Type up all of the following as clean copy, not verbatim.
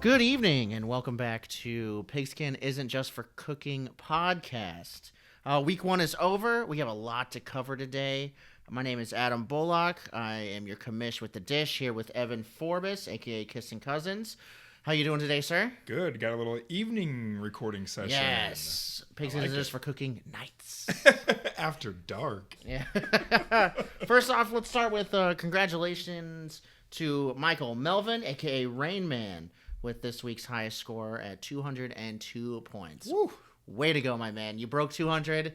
Good evening, and welcome back to Pigskin Isn't Just for Cooking podcast. Week one is over. We have a lot to cover today. My name is Adam Bullock. I am your commish with the dish here with Evan Forbes, a.k.a. Kissing Cousins. How you doing today, sir? Good. Got a little evening recording session. Yes. Pigskin Isn't Just for Cooking nights. After dark. Yeah. First off, let's start with congratulations to Michael Melvin, a.k.a. Rain Man, with this week's highest score at 202 points. Woo. Way to go, my man. You broke 200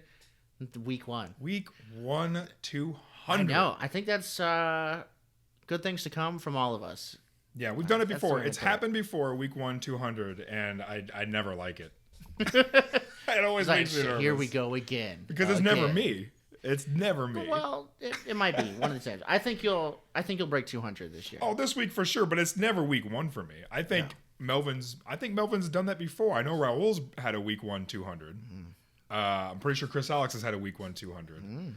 week one. Week 1, 200. I know. I think that's good things to come from all of us. Yeah, we've done it That's before. the way to It's put it. happened before, week 1, 200, and I never like it. It always It's like, makes me nervous. here we go again. Because it's never me. It's never me. Well, it might be one of these days. I think you'll break 200 this year. Oh, this week for sure, but it's never week 1 for me. I think Melvin's done that before. I know Raul's had a week 1, 200. I'm pretty sure Chris Alex has had a week 1, 200.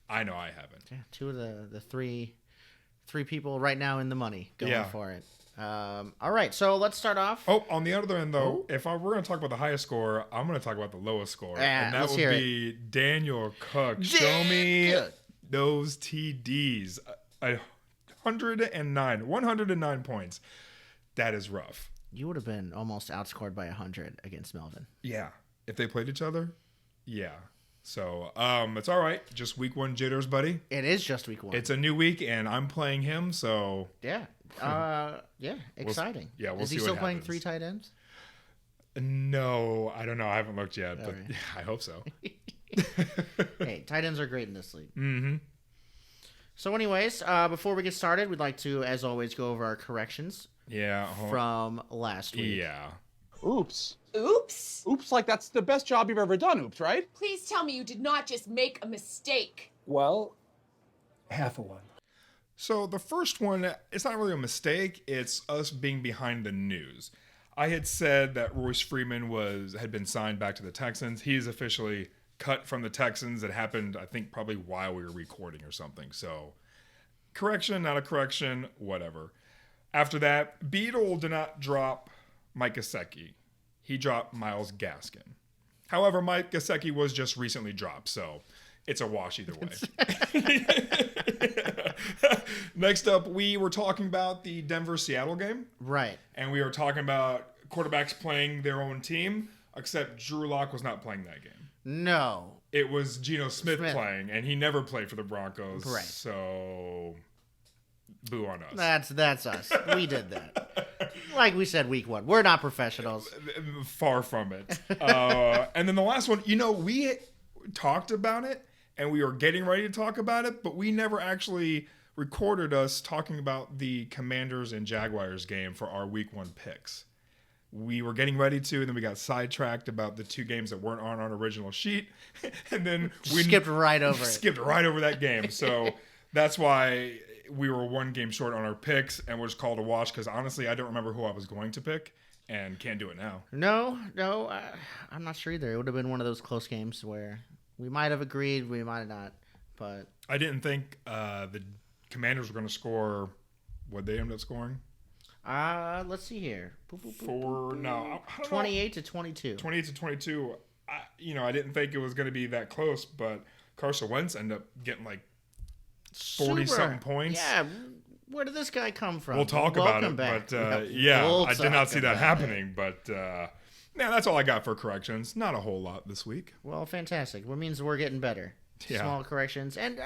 I know I haven't. Yeah, two of the three people right now in the money going for it. All right, so let's start off. Oh, on the other end, though, if we're going to talk about the highest score, I'm going to talk about the lowest score. Yeah, and that let's would hear be Daniel Cook. Show me Cook. those TDs. 109 points. That is rough. You would have been almost outscored by 100 against Melvin. Yeah. If they played each other, yeah. So, it's all right. Just week 1 jitters, buddy. It is just week one. It's a new week, and I'm playing him, so... Yeah. Exciting. We'll is he see still what playing happens. 3 tight ends? No, I don't know. I haven't looked yet, but right. I hope so. Hey, tight ends are great in this league. Mm-hmm. So anyways, before we get started, we'd like to, as always, go over our corrections Yeah. from last week. Yeah. Oops. Oops. Oops, like that's the best job you've ever done, oops, right? Please tell me you did not just make a mistake. Well, half of one. So the first one, it's not really a mistake. It's us being behind the news. I had said that Royce Freeman had been signed back to the Texans. He is officially cut from the Texans. It happened, I think, probably while we were recording or something. So correction, not a correction, whatever. After that, Beadle did not drop Mike Gesicki. He dropped Myles Gaskin. However, Mike Gesicki was just recently dropped, so it's a wash either way. Next up, we were talking about the Denver-Seattle game. Right. And we were talking about quarterbacks playing their own team, except Drew Lock was not playing that game. No. It was Geno Smith playing, and he never played for the Broncos. Right. So, boo on us. That's us. We did that. Like we said week one. We're not professionals. Far from it. And then the last one, we talked about it, and we were getting ready to talk about it, but we never actually recorded us talking about the Commanders and Jaguars game for our week 1 picks. We were getting ready to, and then we got sidetracked about the 2 games that weren't on our original sheet, and then we skipped right over it. Skipped right over that game. So that's why we were 1 game short on our picks, and was called a wash, because honestly, I don't remember who I was going to pick, and can't do it now. No, I'm not sure either. It would have been one of those close games where we might have agreed, we might have not, but... I didn't think the Commanders were going to score. What they ended up scoring? Let's see here. I don't know. 28 to 22. 28 to 22. I didn't think it was going to be that close, but Carson Wentz ended up getting like 40-something points. Yeah, where did this guy come from? We'll talk about it, back. but We'll I did not see that talk about happening. But that's all I got for corrections. Not a whole lot this week. Well, fantastic. What means we're getting better. Yeah. Small corrections, and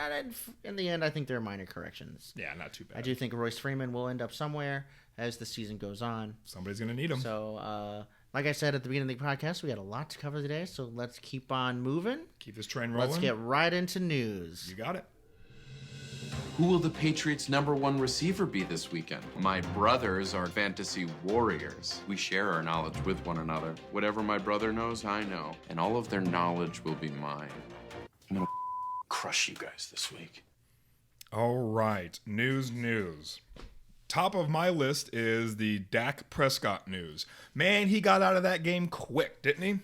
in the end, I think they're minor corrections. Yeah, not too bad. I do think Royce Freeman will end up somewhere as the season goes on. Somebody's going to need him. So, like I said at the beginning of the podcast, we had a lot to cover today, so let's keep on moving. Keep this train rolling. Let's get right into news. You got it. Who will the Patriots' #1 receiver be this weekend? My brothers are fantasy warriors. We share our knowledge with one another. Whatever my brother knows, I know. And all of their knowledge will be mine. I'm gonna crush you guys this week. All right. News. Top of my list is the Dak Prescott news. Man, he got out of that game quick, didn't he?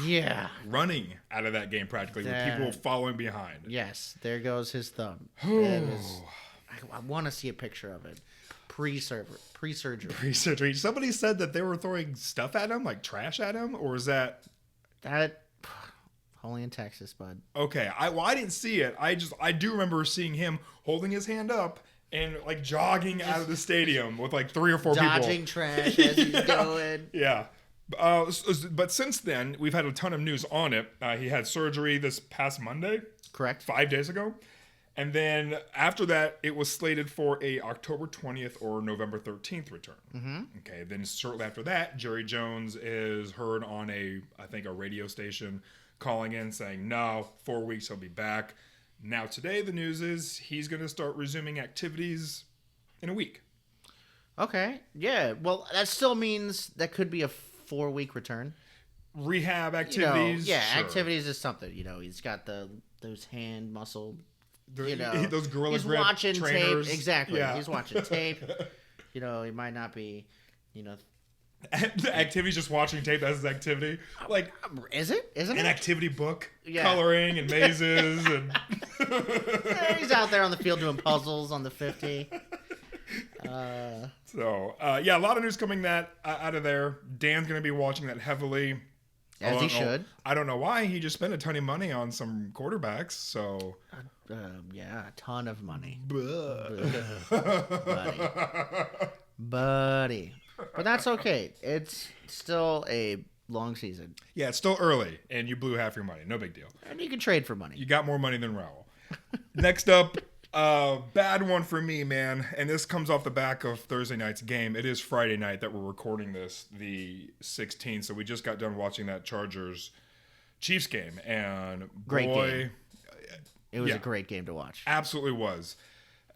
Yeah. Running out of that game practically with people following behind. Yes, there goes his thumb. I want to see a picture of it. Pre-surgery. Pre-surgery. Somebody said that they were throwing stuff at him, like trash at him, or is that That only in Texas, bud. okay? I didn't see it. I do remember seeing him holding his hand up and like jogging out of the stadium with like 3 or 4 Dodging people. trash as he's going. Yeah. But since then, we've had a ton of news on it. He had surgery this past Monday, Correct. 5 days ago. And then after that, it was slated for a October 20th or November 13th return. Mm-hmm. Okay, then shortly after that, Jerry Jones is heard on a radio station calling in saying, no, 4 weeks he'll be back. Now today, the news is he's going to start resuming activities in a week. Okay. Yeah. Well, that still means that could be a 4-week return. Rehab You know, activities. yeah, sure. activities is something. You know, he's got those hand muscle. You know, Those gorilla he's grip watching trainers. tape. Exactly. Yeah. He's watching tape. You know, he might not be. You know, The activity's just watching tape. That's his activity. Like is it? Isn't an it? activity book, Yeah. coloring and mazes, and Yeah, he's out there on the field doing puzzles on the 50. so yeah, a lot of news coming out of there. Dan's gonna be watching that heavily. As he should. I don't know why. He just spent a ton of money on some quarterbacks. So Yeah, a ton of money. Buddy. But that's okay. It's still a long season. yeah, it's still early, and you blew half your money. No big deal. And you can trade for money. You got more money than Raul. Next up, bad one for me, man. And this comes off the back of Thursday night's game. It is Friday night that we're recording this, the 16th. So we just got done watching that Chargers Chiefs game, and Great boy, game. It was yeah. a great game to watch. absolutely was.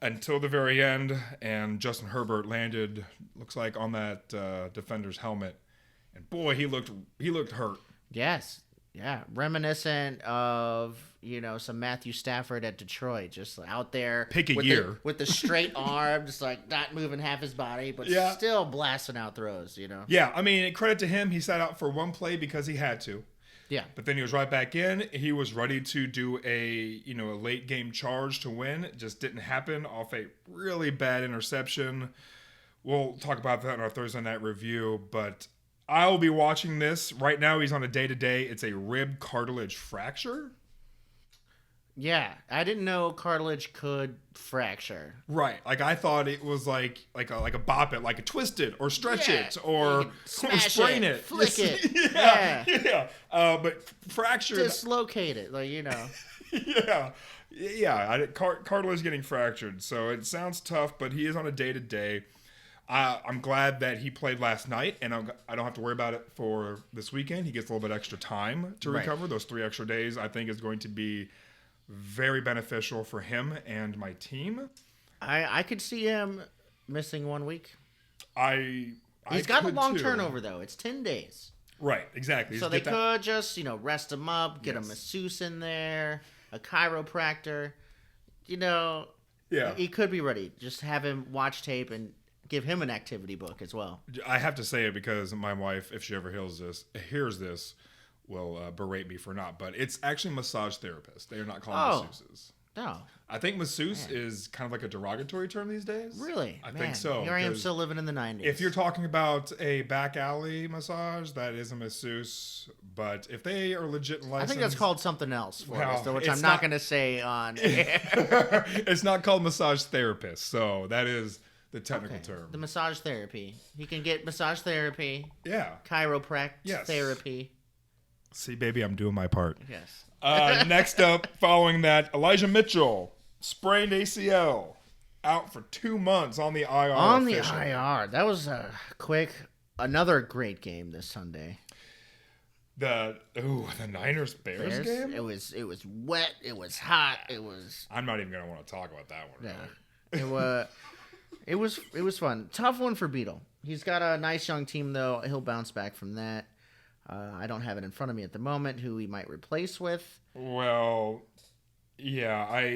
Until the very end, and Justin Herbert landed, looks like, on that defender's helmet, and boy, he looked hurt. Yes. Yeah. Reminiscent of, you know, some Matthew Stafford at Detroit, just out there. Pick a with year. with the straight arm, just like not moving half his body, but Yeah. still blasting out throws, you know? Yeah, I mean, credit to him, he sat out for one play because he had to. Yeah. But then he was right back in. He was ready to do a late game charge to win. It just didn't happen off a really bad interception. We'll talk about that in our Thursday night review. But I'll be watching this. Right now he's on a day-to-day. It's a rib cartilage fracture. Yeah. I didn't know cartilage could fracture. Right. Like I thought it was like a bop it, like a twist it or stretch Yeah. it or You can smash sprain it, it. flick it. Yeah. Yeah. Yeah. But fracture. Dislocate it, like, you know. Yeah. Cartilage getting fractured, so it sounds tough, but he is on a day-to-day. I'm glad that he played last night, and I don't have to worry about it for this weekend. He gets a little bit extra time to Right. recover. Those 3 extra days, I think, is going to be very beneficial for him and my team. I could see him missing 1 week. He's Got a long turnover, though. It's 10 days. Right, exactly. So Just they get that- could just, you know, rest him up, get a Yes. masseuse in there, a chiropractor. You know, Yeah. he could be ready. Just have him watch tape and give him an activity book as well. I have to say it because my wife, if she ever hears this, will berate me for not. But it's actually massage therapist. They are not calling masseuses. No, I think masseuse is kind of like a derogatory term these days. really? I Man, think so. Here I am 'cause still living in the 90s. If you're talking about a back alley massage, that is a masseuse. But if they are legit I licensed, think that's called something else for Well, us, though, which it's I'm not not- going to say on air. it's not called massage therapist. So that is the technical term. The massage therapy. He can get massage therapy, Yeah. chiropractic Yes. therapy. See, baby, I'm doing my part. Yes. Next up, following that, Elijah Mitchell, sprained ACL, out for 2 months on the IR. On the officially. IR. That was another great game this Sunday. The Niners Bears game. It was wet. It was hot. It was I'm not even gonna want to talk about that one. yeah. It was fun. Tough one for Beetle. He's got a nice young team though. He'll bounce back from that. I don't have it in front of me at the moment. Who he might replace with? Well, yeah.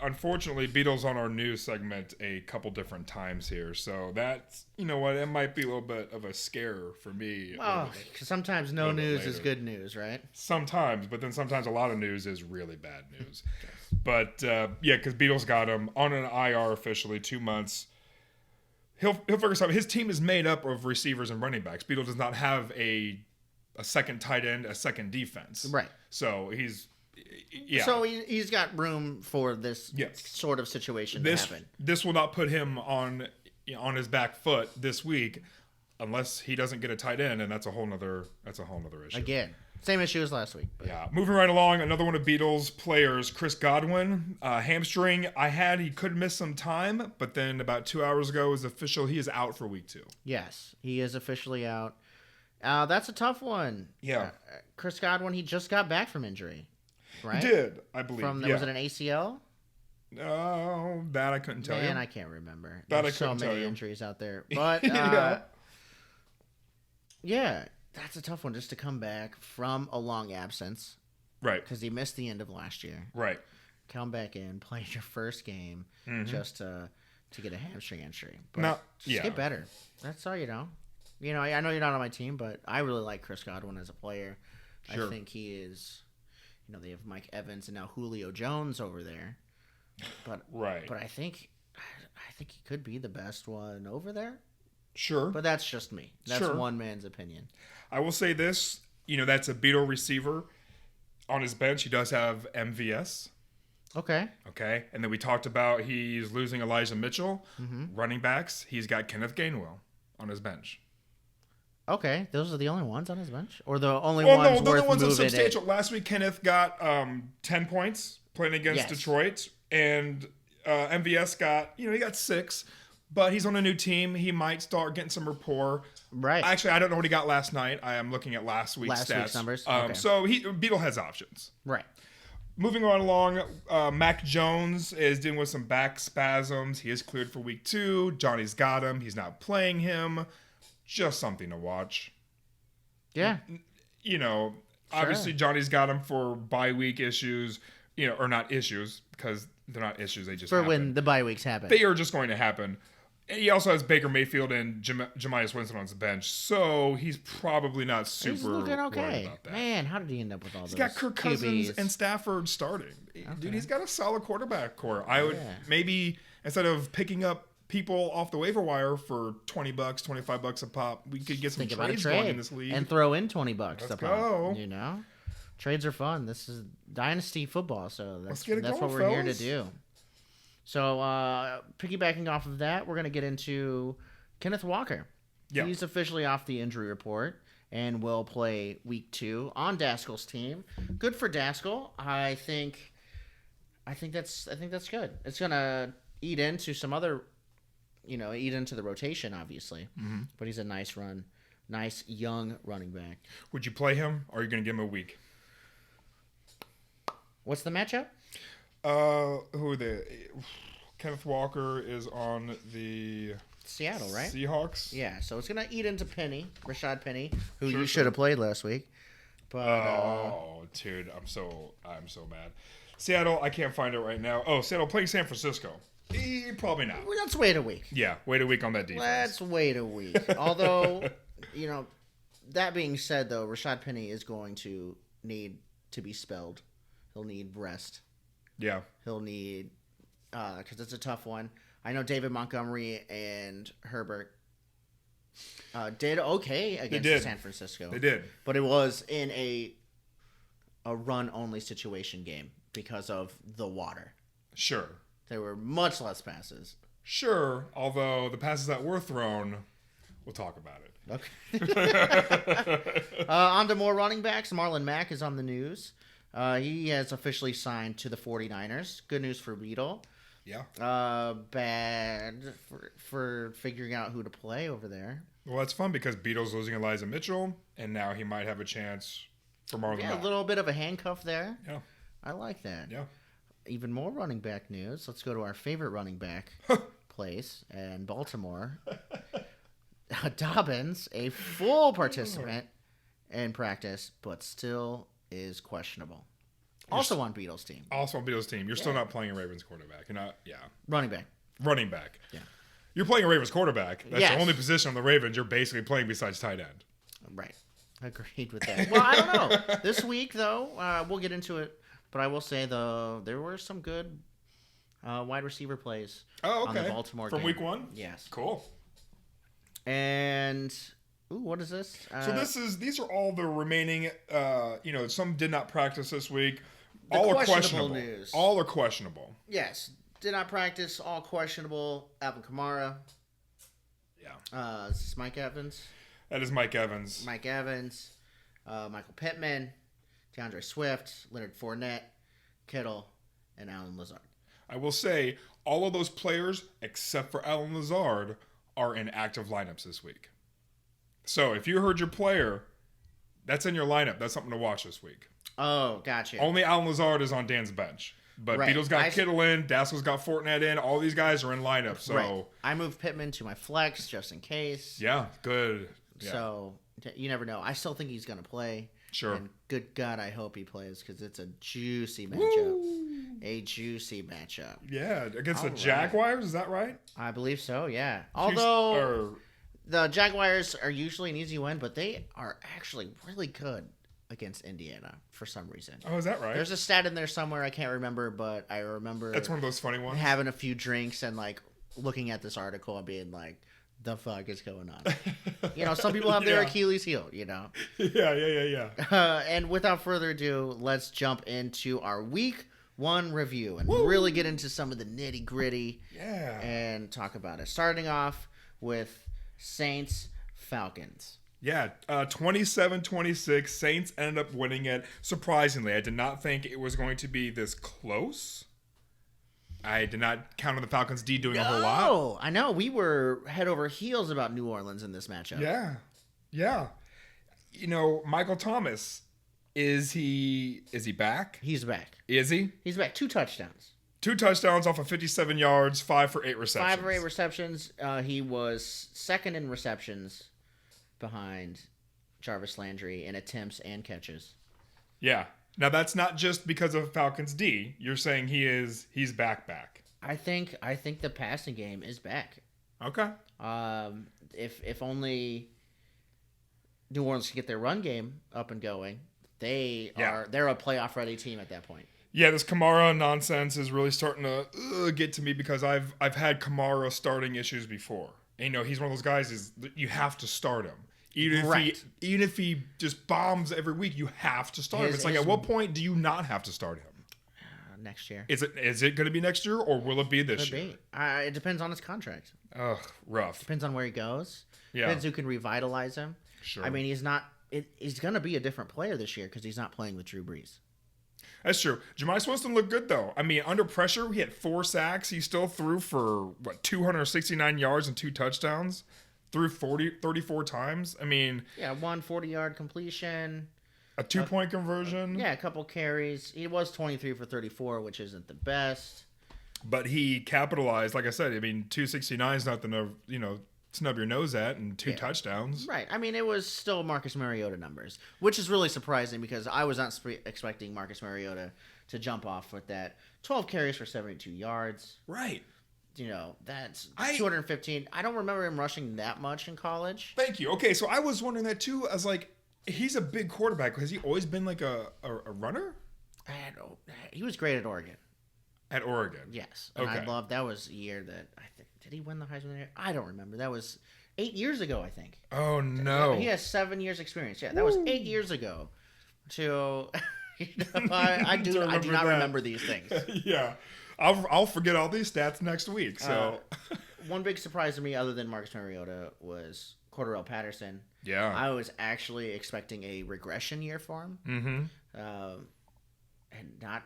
Unfortunately Beatles on our news segment a couple different times here, so that's it might be a little bit of a scare for me. Oh, 'cause sometimes no little bit news is later. good news, right? Sometimes, but then sometimes a lot of news is really bad news. But yeah, because Beatles got him on an IR officially 2 months. He'll figure something. His team is made up of receivers and running backs. Beadle does not have a second tight end, a second defense. Right. So he's So he's got room for this Yes. sort of situation this to happen. this will not put him on his back foot this week unless he doesn't get a tight end, and that's a whole nother issue. Again, same issue as last week. But Yeah, moving right along, another one of Beatles players, Chris Godwin, hamstring. He could miss some time, but then about 2 hours ago it was official he is out for week 2. yes, he is officially out. That's a tough one. Yeah. Chris Godwin, he just got back from injury, right? He did, I believe. From yeah. was it an ACL? Oh, that I couldn't tell Man, you. I can't remember. That There's I so couldn't tell many you. injuries out there, but yeah, that's a tough one just to come back from a long absence Right, because he missed the end of last year. right. Come back in, play your first game just to get a hamstring injury. But Now- just yeah. get better. That's all you know. You know, I know you're not on my team, but I really like Chris Godwin as a player. Sure. I think he is. You know, they have Mike Evans and now Julio Jones over there, but Right. But I think he could be the best one over there. Sure. But that's just me. That's Sure. one man's opinion. I will say this, that's a Beatle receiver. On his bench, he does have MVS. Okay. Okay. And then we talked about he's losing Elijah Mitchell. Running backs, he's got Kenneth Gainwell on his bench. Okay. Those are the only ones on his bench, or the only Well, ones no, the worth only ones that's moving it? substantial. Last week, Kenneth got 10 points playing against Yes. Detroit. And MVS got, he got 6. But he's on a new team. He might start getting some rapport. Right. Actually, I don't know what he got last night. I am looking at last week's Last stats. week's numbers? Okay. So Beetle has options. Right. Moving on along, Mac Jones is dealing with some back spasms. He is cleared for week 2. Johnny's got him. He's not playing him. Just something to watch. Yeah. Obviously Johnny's got him for bye week issues, or not issues because they're not issues. They just For happen. when the bye weeks happen. They are just going to happen. He also has Baker Mayfield and Jemias Winston on his bench, so he's probably not super He's looking worried okay. about that. Man, how did he end up with all those He's got Kirk Cousins QBs? and Stafford starting. Dude, he's got a solid quarterback core. I would Yeah. maybe, instead of picking up people off the waiver wire for $20, $25 a pop, we could get some Think about a trades going in trade this league. and throw in $20 Let's to go. pop. Trades are fun. This is dynasty football, so Let's get it that's going, what we're here to fellas. do. So, piggybacking off of that, we're going to get into Kenneth Walker. Yeah. He's officially off the injury report and will play week 2 on Daskell's team. Good for Daskell. I think that's good. It's going to eat into some other, eat into the rotation, obviously. Mm-hmm. But he's a nice young running back. Would you play him, or are you going to give him a week? What's the matchup? Who are they? Kenneth Walker is on the Seattle, right? Seahawks. Yeah, so it's gonna eat into Rashad Penny, who Sure, you should have played last week. But Oh, dude, I'm so mad. Seattle, I can't find it right now. Oh, Seattle playing San Francisco. Probably not. let's wait a week. Yeah, wait a week on that defense. Let's wait a week. Although, that being said, though, Rashad Penny is going to need to be spelled. He'll need rest. Yeah, He'll need because it's a tough one. I know David Montgomery and Herbert did okay against did. San Francisco. they did. But it was in a run-only situation game because of the water. Sure. There were much less passes. Sure, although the passes that were thrown, we'll talk about it. Okay. On to more running backs. Marlon Mack is on the news. He has officially signed to the 49ers. Good news for Beadle. Yeah. Bad for figuring out who to play over there. Well, that's fun because Beatles losing Elijah Mitchell, and now he might have a chance for Marlon Yeah, Mack. a little bit of a handcuff there. Yeah. I like that. Yeah. Even more running back news. Let's go to our favorite running back place in Baltimore. Dobbins, a full participant in practice, but still is questionable. Also on Beatles' team. Also on Beatles' team. You're still not playing a Ravens quarterback. You're not, Running back. running back. Yeah. You're playing a Ravens quarterback. That's Yes. the only position on the Ravens you're basically playing besides tight end. Right. Agreed with that. Well, I don't know. This week, though, we'll get into it. But I will say, though, there were some good wide receiver plays Oh, on the okay. Baltimore From game. week 1? Yes. Cool. And what is this? So these are all the remaining. Some did not practice this week. The All are questionable questionable. news. All are questionable. Yes, did not practice. All questionable. Alvin Kamara. Yeah. Is this Mike Evans? That is Mike Evans. Mike Evans, Michael Pittman, DeAndre Swift, Leonard Fournette, Kittle, and Alan Lazard. I will say all of those players, except for Alan Lazard, are in active lineups this week. So if you heard your player, that's in your lineup. That's something to watch this week. Oh, gotcha. Only Alan Lazard is on Dan's bench. But Right. Beatles got Kittle in, Dassler's got Fournette in. All these guys are in lineup. So, Right. I moved Pittman to my flex just in case. yeah, good. Yeah. So you never know. I still think he's going to play. Sure. And good God, I hope he plays because it's a juicy matchup. A juicy matchup. Yeah, against All the right. Jaguars, is that right? I believe so, yeah. Although Or- the Jaguars are usually an easy win, but they are actually really good against Indiana for some reason. oh, is that right? There's a stat in there somewhere I can't remember, but I remember That's one of those funny ones. having a few drinks and like looking at this article and being like, the fuck is going on? Some people have their Yeah. Achilles heel, yeah. And without further ado, let's jump into our week 1 review and really get into some of the nitty gritty Yeah. and talk about it. Starting off with Saints Falcons. Yeah, 27-26. Saints ended up winning it. Surprisingly, I did not think it was going to be this close. I did not count on the Falcons D doing a whole lot. Oh, I know. We were head over heels about New Orleans in this matchup. Yeah. Michael Thomas, is he back? He's back. Is he? He's back. 2 touchdowns. 2 touchdowns off of 57 yards, 5 for 8 receptions. 5 or 8 receptions. He was second in receptions behind Jarvis Landry in attempts and catches. Yeah. Now that's not just because of Falcons D. You're saying he's back. I think the passing game is back. Okay. If only New Orleans can get their run game up and going, they're a playoff ready team at that point. Yeah, this Kamara nonsense is really starting to get to me because I've had Kamara starting issues before. And, he's one of those guys is you have to start him. Even if he just bombs every week, you have to start him. It's like, at what point do you not have to start him? Next year. Is it going to be next year or will it be this Could year? be. It depends on his contract. Ugh, rough. Depends on where he goes. Yeah. Depends who can revitalize him. Sure. I mean, he's going to be a different player this year because he's not playing with Drew Brees. That's true. Jameis Winston looked good, though. I mean, under pressure, he had 4 sacks. He still threw for, 269 yards and 2 touchdowns. Threw 34 times. I mean... Yeah, 1 40-yard completion. A 2-point conversion. Yeah, a couple carries. He was 23 for 34, which isn't the best. But he capitalized. Like I said, 269 is nothing to, snub your nose at, and 2 touchdowns. Right. I mean, it was still Marcus Mariota numbers, which is really surprising because I was not expecting Marcus Mariota to jump off with that. 12 carries for 72 yards. Right. That's 215. I don't remember him rushing that much in college. Thank you. Okay, so I was wondering that too. I was like, he's a big quarterback. Has he always been like a runner? He was great at Oregon. At Oregon. Yes. And Okay. I love that was a year that I think did he win the Heisman that year? I don't remember. That was 8 years ago, I think. Oh no. He has 7 years experience. Yeah, that was 8 years ago. So I do not remember these things. Yeah. I'll forget all these stats next week. So One big surprise to me, other than Marcus Mariota, was Cordarrelle Patterson. yeah. I was actually expecting a regression year for him, and not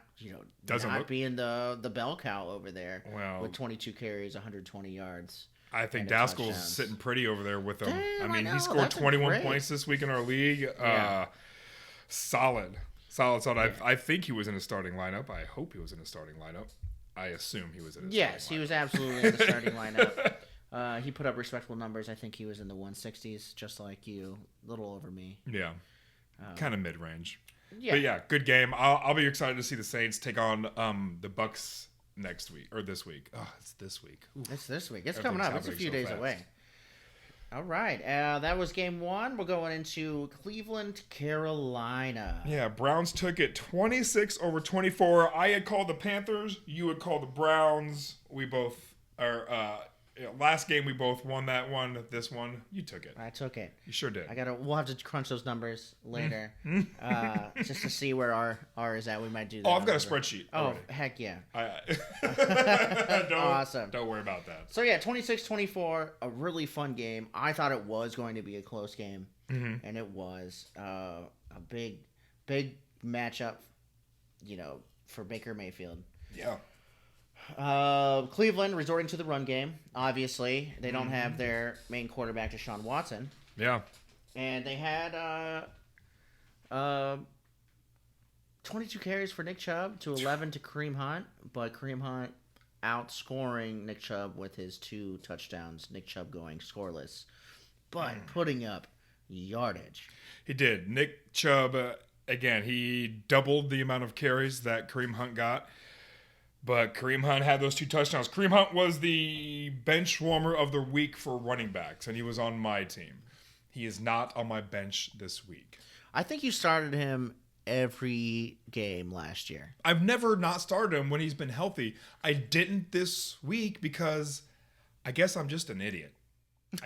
Doesn't not look- being the bell cow over there. Well- with 22 carries, 120 yards. I think and a Daskell's touchdown. sitting pretty over there with them. Damn, I he know. scored That's 21 great. points this week in our league. Yeah. Solid. I think he was in a starting lineup. I hope he was in a starting lineup. I assume he was in a Yes, he starting was absolutely in the starting lineup. He put up respectable numbers. I think he was in the 160s, just like you, a little over me. lineup. Yeah. Kind of mid-range. Yeah, But yeah, good game. I'll be excited to see the Saints take on the Bucks next week or this week. Oh, it's this week. Ooh. It's this week. It's coming up. Everything's It's a few happening days so away. All right. That was game 1. We're going into Cleveland, Carolina. Yeah, Browns took it 26-24. I had called the Panthers. You had called the Browns. We both are last game we both won that one. This one, you took it. I took it. You sure did. We'll have to crunch those numbers later, just to see where our is at. We might do that. Oh, I've got a spreadsheet. Oh, already. heck yeah. Awesome. Don't worry about that. So yeah, 26-24, a really fun game. I thought it was going to be a close game, and it was a big matchup, for Baker Mayfield. Yeah. Cleveland resorting to the run game. Obviously, they don't have their main quarterback, Deshaun Watson, Yeah. and they had 22 carries for Nick Chubb to 11 to Kareem Hunt, but Kareem Hunt outscoring Nick Chubb with his 2 touchdowns. Nick Chubb going scoreless, but putting up yardage. He did. Nick Chubb, again, he doubled the amount of carries that Kareem Hunt got. But Kareem Hunt had those 2 touchdowns. Kareem Hunt was the bench warmer of the week for running backs, and he was on my team. He is not on my bench this week. I think you started him every game last year. I've never not started him when he's been healthy. I didn't this week because I guess I'm just an idiot.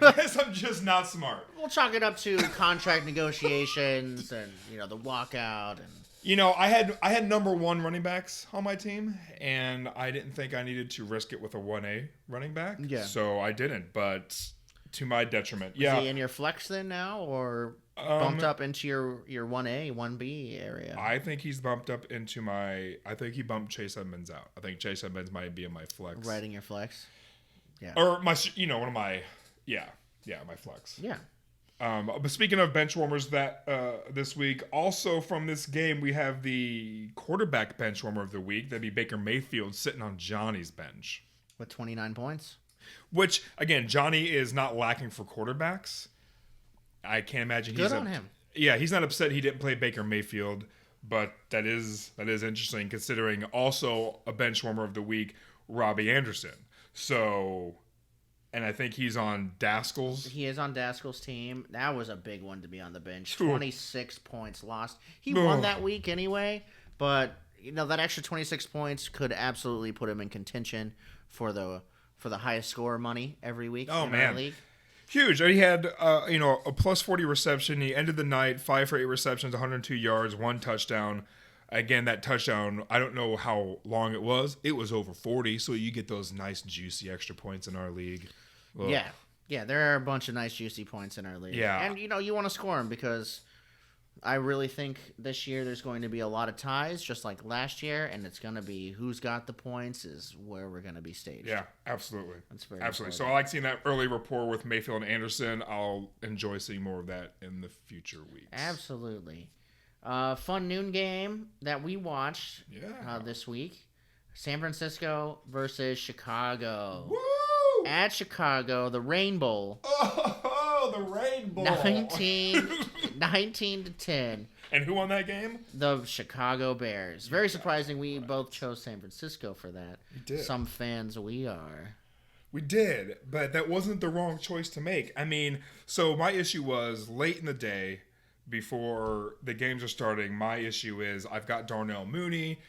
I guess I'm just not smart. We'll chalk it up to contract negotiations and, the walkout and... I had number 1 running backs on my team, and I didn't think I needed to risk it with a 1A running back. Yeah. So I didn't, but to my detriment. Is he in your flex then now, or bumped up into your 1A, 1B area? I think he's bumped up into my... I think he bumped Chase Edmonds out. I think Chase Edmonds might be in my flex. Right in your flex? Yeah. Or my, one of my... Yeah, my flex. Yeah. But speaking of bench warmers, that this week, also from this game, we have the quarterback bench warmer of the week. That'd be Baker Mayfield sitting on Johnny's bench. With 29 points. Which, again, Johnny is not lacking for quarterbacks. I can't imagine Good on him. Yeah, he's not upset he didn't play Baker Mayfield, but that is interesting considering also a bench warmer of the week, Robbie Anderson. So... And I think he's on Daskell's. He is on Daskell's team. That was a big one to be on the bench. Ooh. 26 points lost. He won that week anyway, but that extra 26 points could absolutely put him in contention for the highest score money every week in our league. Huge. He had a plus 40 reception. He ended the night 5 for 8 receptions, 102 yards, 1 touchdown. Again, that touchdown, I don't know how long it was. It was over 40, so you get those nice, juicy extra points in our league. Ugh. Yeah, there are a bunch of nice, juicy points in our league. Yeah. And, you want to score them because I really think this year there's going to be a lot of ties, just like last year, and it's going to be who's got the points is where we're going to be staged. Yeah, absolutely. That's very absolutely. important. So I like seeing that early rapport with Mayfield and Anderson. I'll enjoy seeing more of that in the future weeks. Absolutely. Fun noon game that we watched this week. San Francisco versus Chicago. Woo! At Chicago, the Rain Bowl. Oh, the Rain Bowl. 19 to 10. And who won that game? The Chicago Bears. Very surprising we both chose San Francisco for that. We did. Some fans we are. We did, but that wasn't the wrong choice to make. I mean, so my issue was late in the day, before the games are starting, my issue is I've got Darnell Mooney.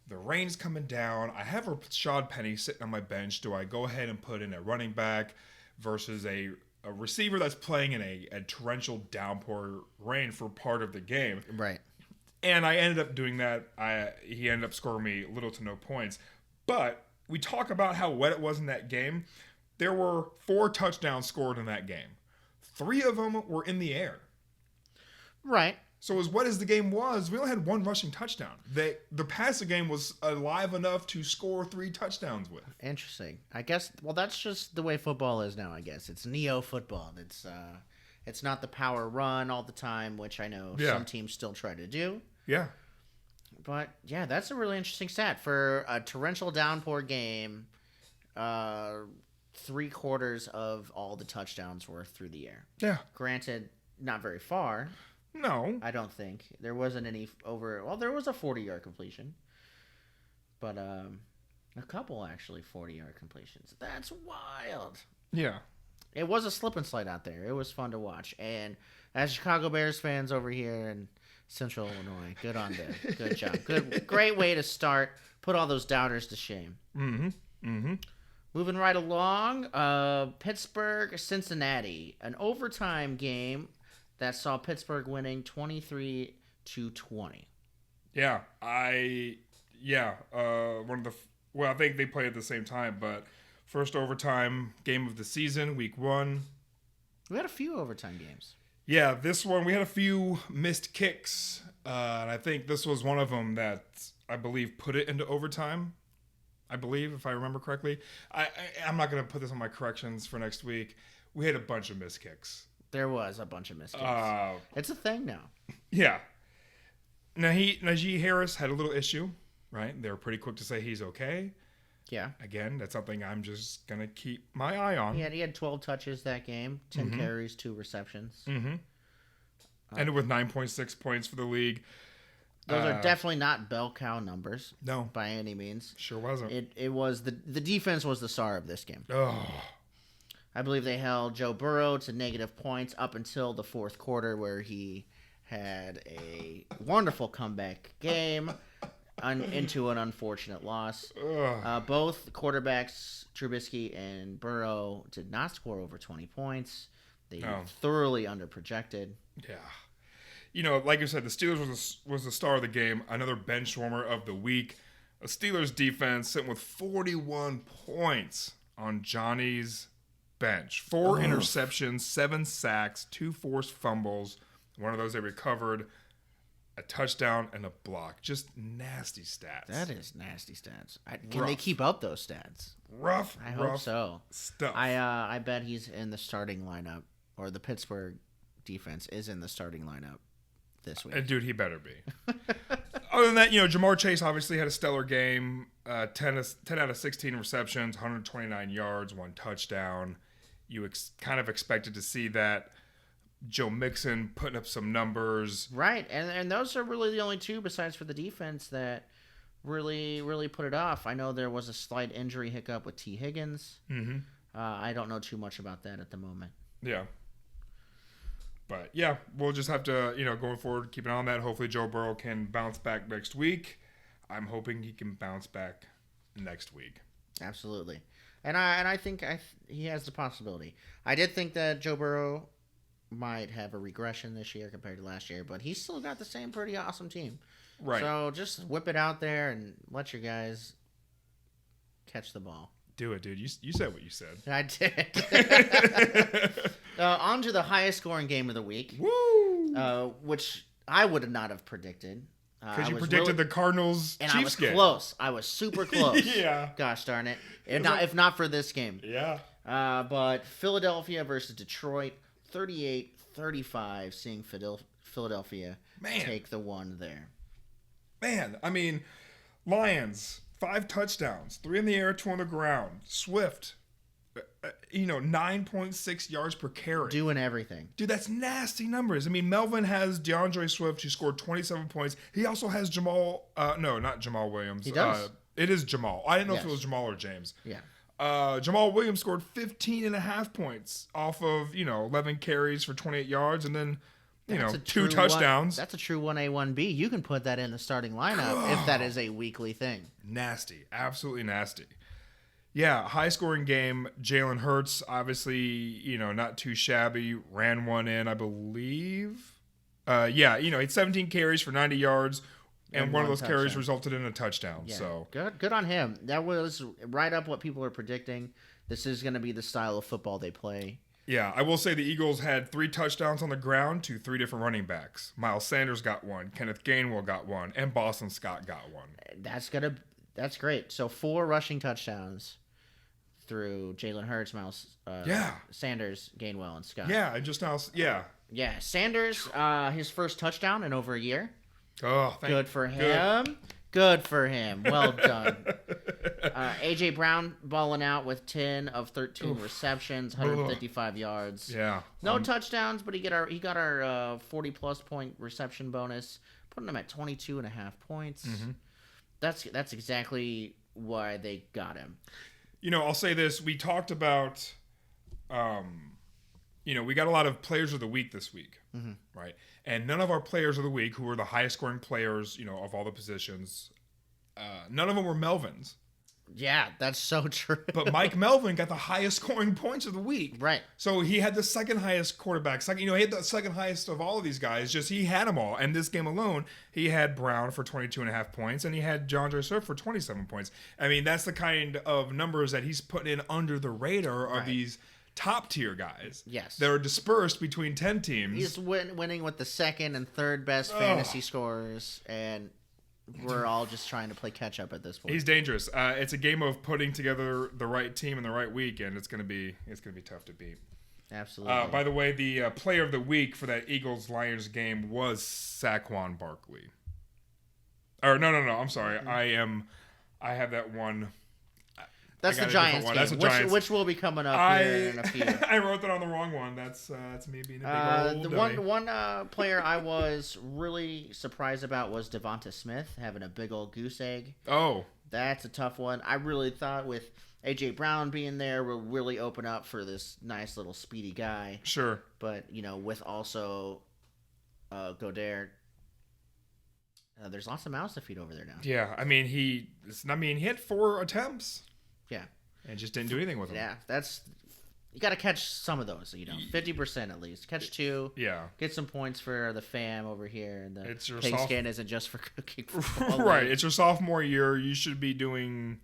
The rain's coming down. I have Rashad Penny sitting on my bench. Do I go ahead and put in a running back versus a receiver that's playing in a torrential downpour rain for part of the game? Right. And I ended up doing that. He ended up scoring me little to no points. But we talk about how wet it was in that game. There were 4 touchdowns scored in that game. 3 of them were in the air. Right. So as wet as the game was, we only had 1 rushing touchdown. The passing game was alive enough to score 3 touchdowns with. Interesting. I guess, well, that's just the way football is now, I guess. It's neo-football. It's not the power run all the time, which I know some teams still try to do. Yeah. But, yeah, that's a really interesting stat. For a torrential downpour game, 3/4 of all the touchdowns were through the air. Yeah. Granted, not very far. No. I don't think. There wasn't any over... Well, there was a 40-yard completion. But a couple, actually, 40-yard completions. That's wild. Yeah. It was a slip and slide out there. It was fun to watch. And as Chicago Bears fans over here in Central Illinois, good on them. Good job. Great way to start. Put all those doubters to shame. Mm-hmm. Mm-hmm. Moving right along, Pittsburgh, Cincinnati, an overtime game that saw Pittsburgh winning 23-20. Yeah, I think they played at the same time, but first overtime game of the season, week 1. We had a few overtime games. Yeah, this one we had a few missed kicks, and I think this was one of them that I believe put it into overtime. I believe, if I remember correctly. I'm not going to put this on my corrections for next week. We had a bunch of missed kicks. There was a bunch of missed kicks. It's a thing now. Yeah. Najee Harris had a little issue, right? They were pretty quick to say he's okay. Yeah. Again, that's something I'm just going to keep my eye on. He had 12 touches that game, 10 carries, 2 receptions. Ended with 9.6 points for the league. Those are definitely not bell cow numbers. No. By any means. Sure wasn't. It was the defense was the star of this game. Oh. I believe they held Joe Burrow to negative points up until the fourth quarter, where he had a wonderful comeback game into an unfortunate loss. Both quarterbacks, Trubisky and Burrow, did not score over 20 points. They thoroughly underprojected. Yeah. You know, like you said, the Steelers was the star of the game. Another bench warmer of the week. The Steelers defense sitting with 41 points on Johnny's bench. 4 interceptions, 7 sacks, 2 forced fumbles. One of those they recovered. A touchdown and a block. Just nasty stats. That is nasty stats. Can they keep up those stats? Rough. I hope so. Stuff. I bet he's in the starting lineup, or the Pittsburgh defense is in the starting lineup this week. And dude, he better be. Other than that, Jamar Chase obviously had a stellar game. 10 out of 16 receptions, 129 yards, 1 touchdown. You kind of expected to see that. Joe Mixon putting up some numbers. Right, and those are really the only 2 besides for the defense that really put it off. I know there was a slight injury hiccup with T. Higgins. I don't know too much about that at the moment. Yeah. But, yeah, we'll just have to, going forward, keep an eye on that. Hopefully Joe Burrow can bounce back next week. I'm hoping he can bounce back next week. Absolutely. And I think he has the possibility. I did think that Joe Burrow might have a regression this year compared to last year, but he's still got the same pretty awesome team. Right. So just whip it out there and let your guys catch the ball. Do it, dude. You said what you said. I did. On to the highest scoring game of the week. Woo! Which I would not have predicted. Because you predicted the Cardinals and Chiefs game. I was close. I was super close. Yeah. Gosh darn it. If not for this game. Yeah. But Philadelphia versus Detroit, 38-35, seeing Philadelphia take the one there. Man, I mean, Lions, 5 touchdowns, 3 in the air, 2 on the ground. Swift, 9.6 yards per carry. Doing everything. Dude, that's nasty numbers. I mean, Melvin has DeAndre Swift, who scored 27 points. He also has Jamal, no, not Jamal Williams. He does. It is Jamal. I didn't know if it was Jamal or James. Yeah. Jamal Williams scored 15.5 points off of, 11 carries for 28 yards, and then, 2 touchdowns. That's a true 1A, 1B. You can put that in the starting lineup if that is a weekly thing. Nasty. Absolutely nasty. Yeah, high-scoring game. Jalen Hurts, obviously, not too shabby. Ran one in, I believe. He had 17 carries for 90 yards, and one of those carries resulted in a touchdown. Yeah, so good on him. That was right up what people are predicting. This is going to be the style of football they play. Yeah, I will say the Eagles had 3 touchdowns on the ground to 3 different running backs. Miles Sanders got 1, Kenneth Gainwell got 1, and Boston Scott got 1. That's great. So 4 rushing touchdowns through Jalen Hurts, Miles Sanders, Gainwell, and Scott. Yeah, I just now. Yeah. Yeah, Sanders, his first touchdown in over a year. Oh, good for him. Good for him. Well done. A.J. Brown balling out with 10 of 13 receptions, 155 yards. Yeah. No touchdowns, but he got our 40-plus point reception bonus, putting him at 22.5 points. Mm-hmm. That's exactly why they got him. I'll say this. We talked about, we got a lot of players of the week this week, right? And none of our players of the week, who were the highest scoring players, of all the positions, none of them were Melvins. Yeah, that's so true. But Mike Melvin got the highest scoring points of the week. Right. So he had the second highest quarterback. He had the second highest of all of these guys. Just he had them all. And this game alone, he had Brown for 22.5 points, and he had DeAndre Swift for 27 points. I mean, that's the kind of numbers that he's putting in under the radar of these top tier guys. Yes. They're dispersed between 10 teams. He's winning with the second and third best fantasy scorers, and we're all just trying to play catch up at this point. He's dangerous. It's a game of putting together the right team in the right week, and it's gonna be tough to beat. Absolutely. By the way, the player of the week for that Eagles-Lions game was Saquon Barkley. Or no, I'm sorry. I have that one. That's I the got a different Giants one. game, That's the Giants. which will be coming up here in a few. I wrote that on the wrong one. That's me being a big old The dummy. one player I was really surprised about was Devonta Smith having a big old goose egg. Oh, That's a tough one. I really thought with A.J. Brown being there will really open up for this nice little speedy guy. sure. But, with also Goddard, there's lots of mouths to feed over there now. Yeah, I mean he had 4 attempts Yeah. and just didn't do anything with them. Yeah, you got to catch some of those, 50% at least. Catch 2. Yeah. Get some points for the fam over here. And the It's your pigskin isn't just for cooking. football. Right. It's your sophomore year. You should be doing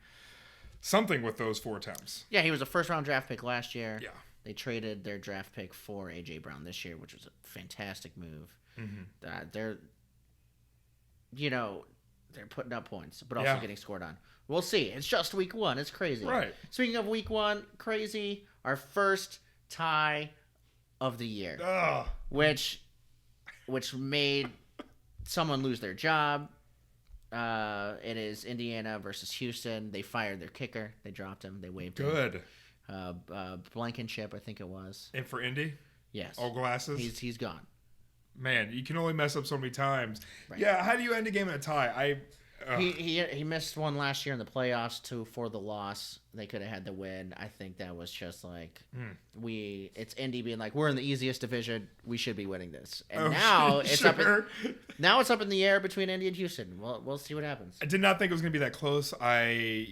something with those 4 attempts. Yeah, he was a first-round draft pick last year. Yeah. They traded their draft pick for A.J. Brown this year, which was a fantastic move. Mm-hmm. They're putting up points, but also Yeah. getting scored on. We'll see. It's just week 1. It's crazy. Right. Speaking of week 1, crazy, our first tie of the year, Ugh. which made someone lose their job. It is Indiana versus Houston. They fired their kicker. They dropped him. They waived him. Good. Blankenship, I think it was. And for Indy, Yes. all glasses. He's gone. Man, you can only mess up so many times. Right. Yeah, how do you end a game in a tie? He missed one last year in the playoffs for the loss. They could have had the win. I think that was just like it's Indy being like, we're in the easiest division. We should be winning this. And now it's up. It's up in the air between Indy and Houston. We'll see what happens. I did not think it was going to be that close. I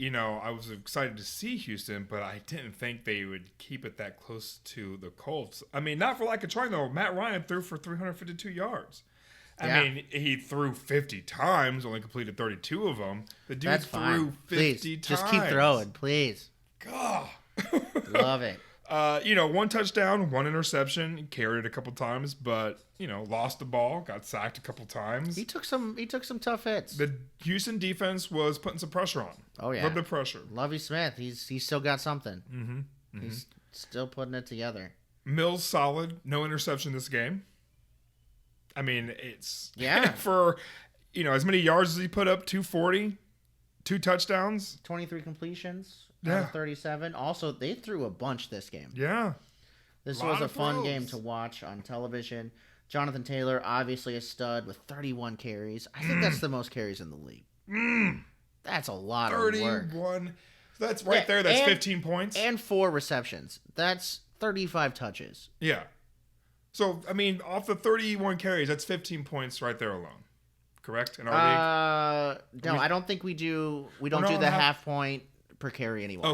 was excited to see Houston, but I didn't think they would keep it that close to the Colts. I mean, not for lack of trying though. Matt Ryan threw for 352 yards. I mean, he threw 50 times, only completed 32 of them. The dude That's threw fine. 50 Please, times. just keep throwing, please. God. Love it. 1 touchdown, 1 interception, carried it a couple times, but lost the ball, got sacked a couple times. He took some tough hits. The Houston defense was putting some pressure on. Oh yeah. Love the pressure. Lovie Smith, he's still got something. Mm-hmm. He's still putting it together. Mills solid, no interception this game. I mean, it's for as many yards as he put up, 240, 2 touchdowns, 23 completions out Yeah. of 37. Also, they threw a bunch this game. Yeah. This Lot was a of fun throws. game to watch on television. Jonathan Taylor, obviously a stud with 31 carries. I think that's the most carries in the league. That's a lot of work. 31. So that's right Yeah, there. That's and- 15 points. And 4 receptions. That's 35 touches. Yeah. So, I mean, off the 31 carries, that's 15 points right there alone. Correct? In our league? No, I don't think we do. We don't no, do the half- half point per carry anymore.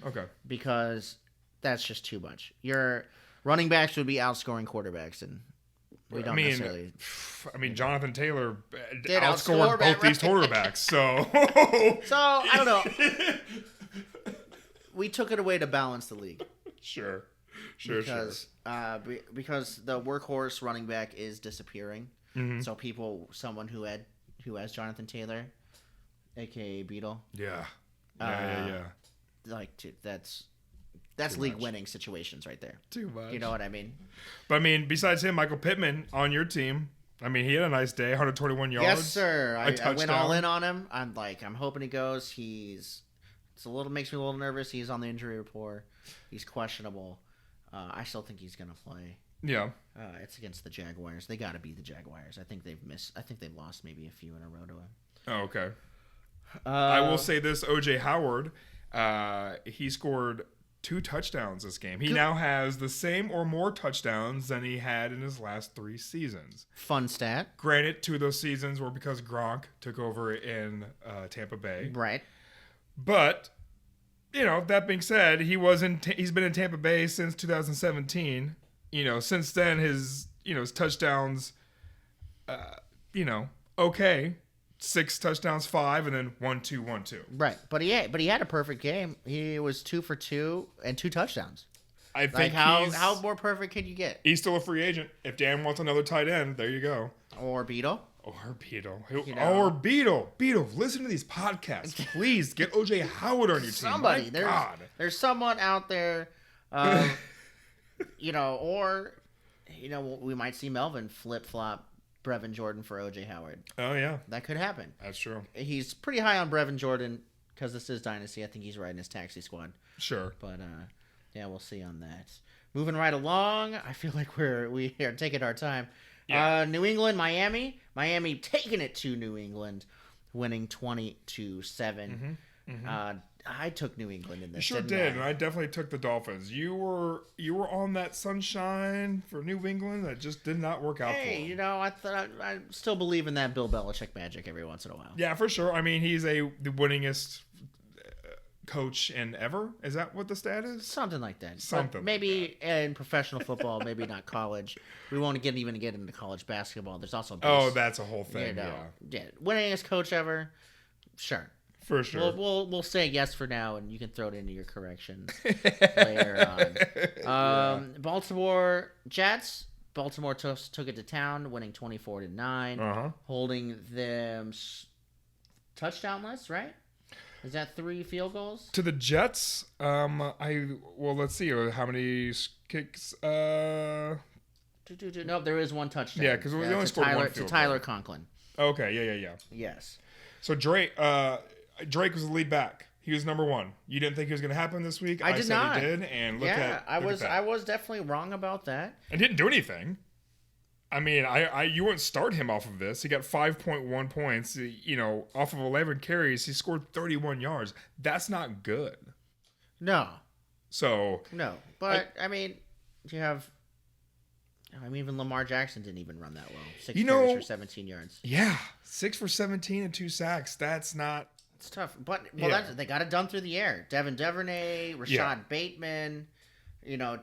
Okay. Because that's just too much. Your running backs would be outscoring quarterbacks, and we don't necessarily. I mean, Jonathan Taylor Did outscored outscore, both these right? quarterbacks. So, So I don't know. We took it away to balance the league sure. because the workhorse running back is disappearing. Mm-hmm. So someone who has Jonathan Taylor, aka Beetle, Yeah. like that's league winning situations right there. Too much. You know what I mean? But I mean, besides him, Michael Pittman on your team. I mean, he had a nice day, 121 yards. Yes, sir. I went all touchdown. in on him. I'm hoping he goes. Makes me a little nervous. He's on the injury report. He's questionable. I still think he's gonna play. Yeah. It's against the Jaguars. They got to beat the Jaguars. I think they've lost maybe a few in a row to him. Oh, okay. I will say this: O.J. Howard, he scored 2 touchdowns this game. He now has the same or more touchdowns than he had in his last 3 seasons. Fun stat. Granted, 2 of those seasons were because Gronk took over in Tampa Bay. Right. But that being said, he's been in Tampa Bay since 2017. Since then his touchdowns, okay, 6 touchdowns, 5, and then 1-2, 1-2. Right, but he had a perfect game. He was 2 for 2 and 2 touchdowns. I Like think how more perfect can you get? he's still a free agent. If Dan wants another tight end, there you go. Or Beetle. Or Beetle. know. Beetle, listen to these podcasts. Please get OJ Howard on your team. Somebody. My God. There's someone out there, or we might see Melvin flip flop Brevin Jordan for OJ Howard. Oh, yeah. That could happen. That's true. He's pretty high on Brevin Jordan because this is Dynasty. I think he's riding his taxi squad. Sure. But yeah, we'll see on that. Moving right along, I feel like we are taking our time. Yeah. New England, Miami. Miami taking it to New England, winning 20-7. I took New England in this. You sure did, and I definitely took the Dolphins. You were on that sunshine for New England that just did not work out for Hey, them. I still believe in that Bill Belichick magic every once in a while. Yeah, for sure. I mean, he's the winningest coach in ever. Is that what the stat is? Something like that. Something But like maybe in professional football, maybe not college. We won't even get into college basketball. There's also Oh, that's a whole thing. yeah, winningest coach ever. Sure. For sure. We'll say yes for now, and you can throw it into your corrections later on. Baltimore Jets. Baltimore took it to town, winning 24-9, holding them touchdownless. Right? Is that 3 field goals? To the Jets, let's see how many kicks. No, there is 1 touchdown. Yeah, 'cause we only scored one to field Tyler Conklin. Okay, yeah. Yes. So Drake was the lead back. He was number 1. You didn't think it was going to happen this week? I did said not. He did, and look at I that. was definitely wrong about that. And didn't do anything. I mean, you wouldn't start him off of this. He got 5.1 points. Off of 11 carries, he scored 31 yards. That's not good. No. So But you have. Even Lamar Jackson didn't even run that well. 6 You carries know- for 17 yards. yeah, 6 for 17 and 2 sacks. That's not. It's tough, but Yeah. they got it done through the air. Devin Duvernay, Rashad Yeah. Bateman,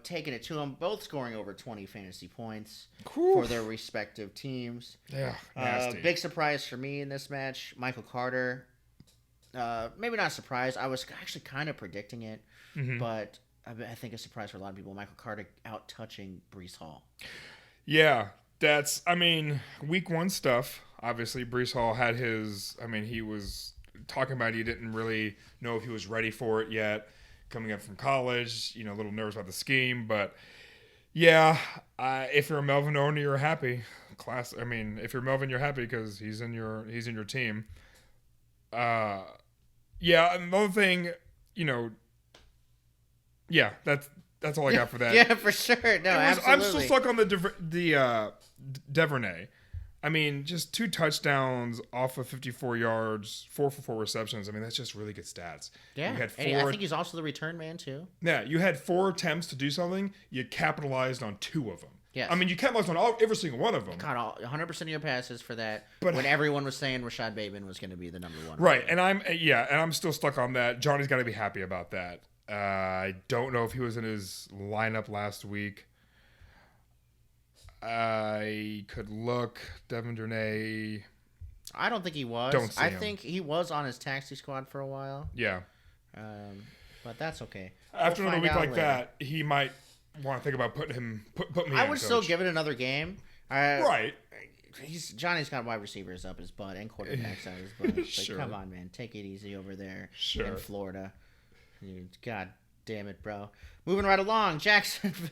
taking it to them, both scoring over 20 fantasy points Whew. for their respective teams. Yeah, nasty. Big surprise for me in this match, Michael Carter. Maybe not a surprise. I was actually kind of predicting it, but I think a surprise for a lot of people. Michael Carter out touching Breece Hall. Yeah, that's. Week 1 stuff. Obviously, Breece Hall had his. He was talking about he didn't really know if he was ready for it yet, coming up from college. A little nervous about the scheme, but yeah, if you're a Melvin owner, you're happy. If you're Melvin, you're happy because he's in your team. Yeah, another thing, yeah, that's all I got for that. Yeah, for sure. No, absolutely. I'm still stuck on the Duvernay. Just 2 touchdowns off of 54 yards, 4 for 4 receptions. That's just really good stats. Yeah, You had and I think he's also the return man too. Yeah, you had 4 attempts to do something. You capitalized on 2 of them. Yes. You capitalized on every single one of them. Caught 100% of your passes for that. But- when everyone was saying Rashad Bateman was going to be the number 1. Right, and I'm still stuck on that. Johnny's got to be happy about that. I don't know if he was in his lineup last week. I could look. Devin Duvernay. I don't think he was. Don't see I him. think he was on his taxi squad for a while. Yeah. But that's okay. After We'll another week find like out later. that, he might want to think about put me in. I would still coach. give it another game. Right. Johnny's got wide receivers up his butt and quarterbacks out his butt. It's Sure. Come on, man. Take it easy over there Sure. in Florida. God damn it, bro. Moving right along, Jacksonville.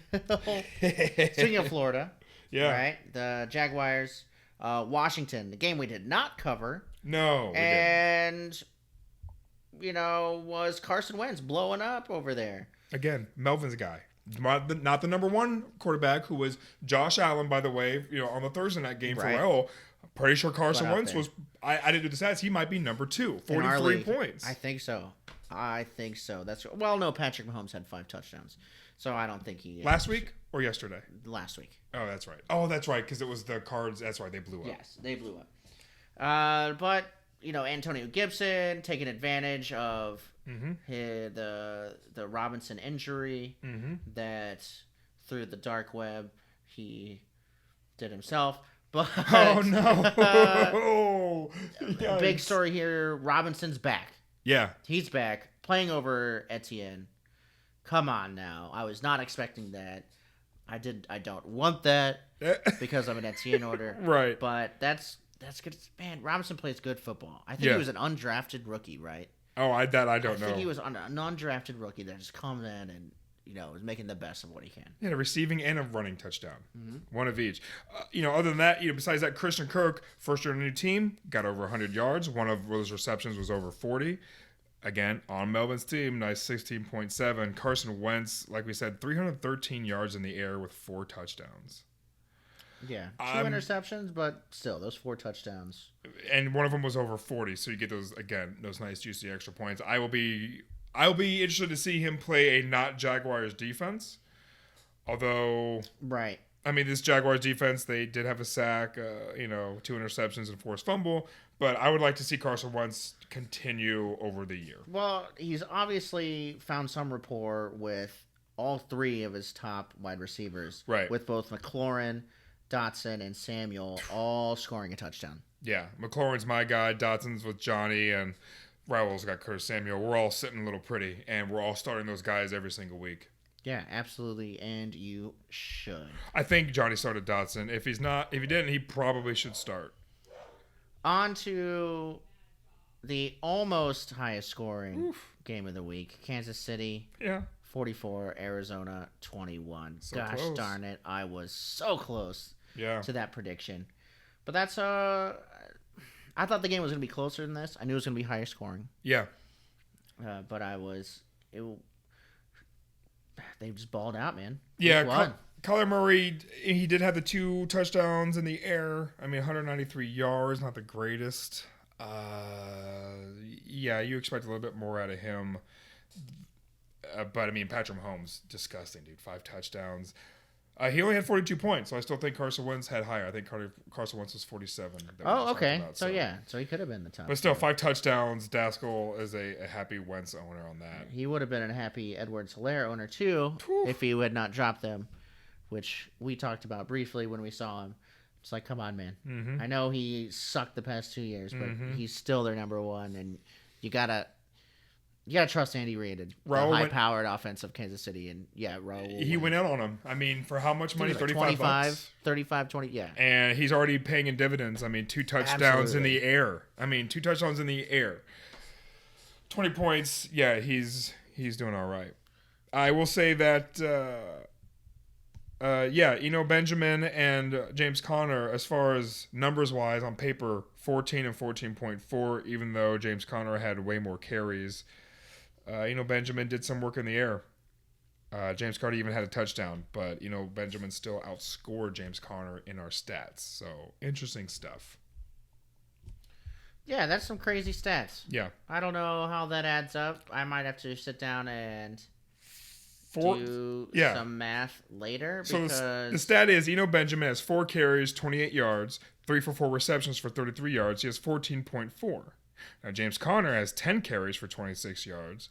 Speaking of Florida, Yeah. right? The Jaguars, Washington, the game we did not cover. No. We didn't. And, was Carson Wentz blowing up over there. Again, Melvin's a guy. Not the number 1 quarterback, who was Josh Allen, by the way, on the Thursday night game Right. for Raul. Pretty sure Carson But up Wentz there. was. I didn't do the stats. He might be number 2, In our 43 league. points. I think so. No, Patrick Mahomes had 5 touchdowns. So I don't think he... Last week or yesterday? Last week. Oh, that's right. Oh, that's right, because it was the Cards. That's right, they blew up. Yes, they blew up. But, Antonio Gibson taking advantage of the Robinson injury that through the dark web he did himself. But Oh no! big Yikes. story here: Robinson's back. Yeah. He's back playing over Etienne. Come on now, I was not expecting that. I don't want that because I'm an Etienne order. Right. But that's good. Man, Robinson plays good football. I think Yeah. he was an undrafted rookie, right? Oh, I don't I know. think he was a non-drafted rookie that just comes in and is making the best of what he can. He had a receiving and a running touchdown, one of each. Other than that, besides that, Christian Kirk, first year on a new team, got over 100 yards. One of those receptions was over 40. Again, on Melvin's team, nice 16.7. Carson Wentz, like we said, 313 yards in the air with 4 touchdowns. Yeah, 2 interceptions, but still, those 4 touchdowns. And one of them was over 40, so you get those nice juicy extra points. I'll be interested to see him play a not Jaguars defense. Although, Right. I mean, this Jaguars defense, they did have a sack, 2 interceptions and forced fumble, but I would like to see Carson Wentz continue over the year. Well, he's obviously found some rapport with all 3 of his top wide receivers. Right. With both McLaurin, Dotson, and Samuel all scoring a touchdown. Yeah, McLaurin's my guy, Dotson's with Johnny, and Raul's got Curtis Samuel. We're all sitting a little pretty, and we're all starting those guys every single week. Yeah, absolutely, and you should. I think Johnny started Dotson. If he didn't, he probably should start. On to the almost highest scoring game of the week. Kansas City, Yeah. 44, Arizona, 21. So Gosh close. darn it, I was so close Yeah. to that prediction. But that's, I thought the game was going to be closer than this. I knew it was going to be higher scoring. Yeah. But they just balled out, man. Yeah. Week one. Kyler Murray, he did have the 2 touchdowns in the air. I mean, 193 yards, not the greatest. Yeah, you expect a little bit more out of him. But, I mean, Patrick Mahomes, disgusting, dude. 5 touchdowns. He only had 42 points, so I still think Carson Wentz had higher. I think Carson Wentz was 47. that we just Oh, talked okay. about, So he could have been the top. But still, 5 touchdowns. Daskell is a happy Wentz owner on that. He would have been a happy Edwards-Helaire owner, too, if he had not dropped them, which we talked about briefly when we saw him. It's like, come on, man. Mm-hmm. I know he sucked the past 2 years, but he's still their number one, and you gotta trust Andy Reid, the Raul went- high-powered offensive Kansas City, and Raul. He went out on him. I mean, for how much money? 35 bucks. 35, 20, yeah. And he's already paying in dividends. I mean, 2 touchdowns in the air. 20 points. Yeah, he's doing all right. I will say that, Benjamin and James Conner, as far as numbers-wise on paper, 14 and 14.4, even though James Conner had way more carries. Benjamin did some work in the air. James Conner even had a touchdown, but, Benjamin still outscored James Conner in our stats. So, interesting stuff. Yeah, that's some crazy stats. Yeah. I don't know how that adds up. I might have to sit down and do some math later. So because the stat is, Benjamin has 4 carries, 28 yards, 3 for 4 receptions for 33 yards. He has 14.4. Now, James Conner has 10 carries for 26 yards,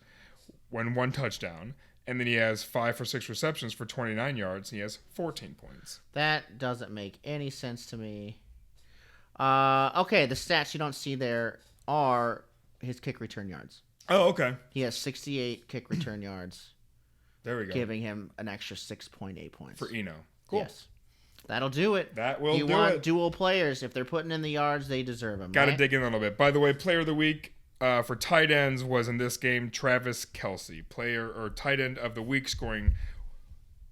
1 touchdown, and then he has 5 for 6 receptions for 29 yards. He has 14 points. that doesn't make any sense to me. Okay, the stats you don't see there are his kick return yards. Oh, okay. He has 68 kick return yards, There we go. giving him an extra 6.8 points. For Eno. Cool. Yes. That'll do it. That will you do want it. dual players. If they're putting in the yards, they deserve them. Got to right? dig in a little bit. By the way, player of the week for tight ends was in this game Travis Kelce, tight end of the week, scoring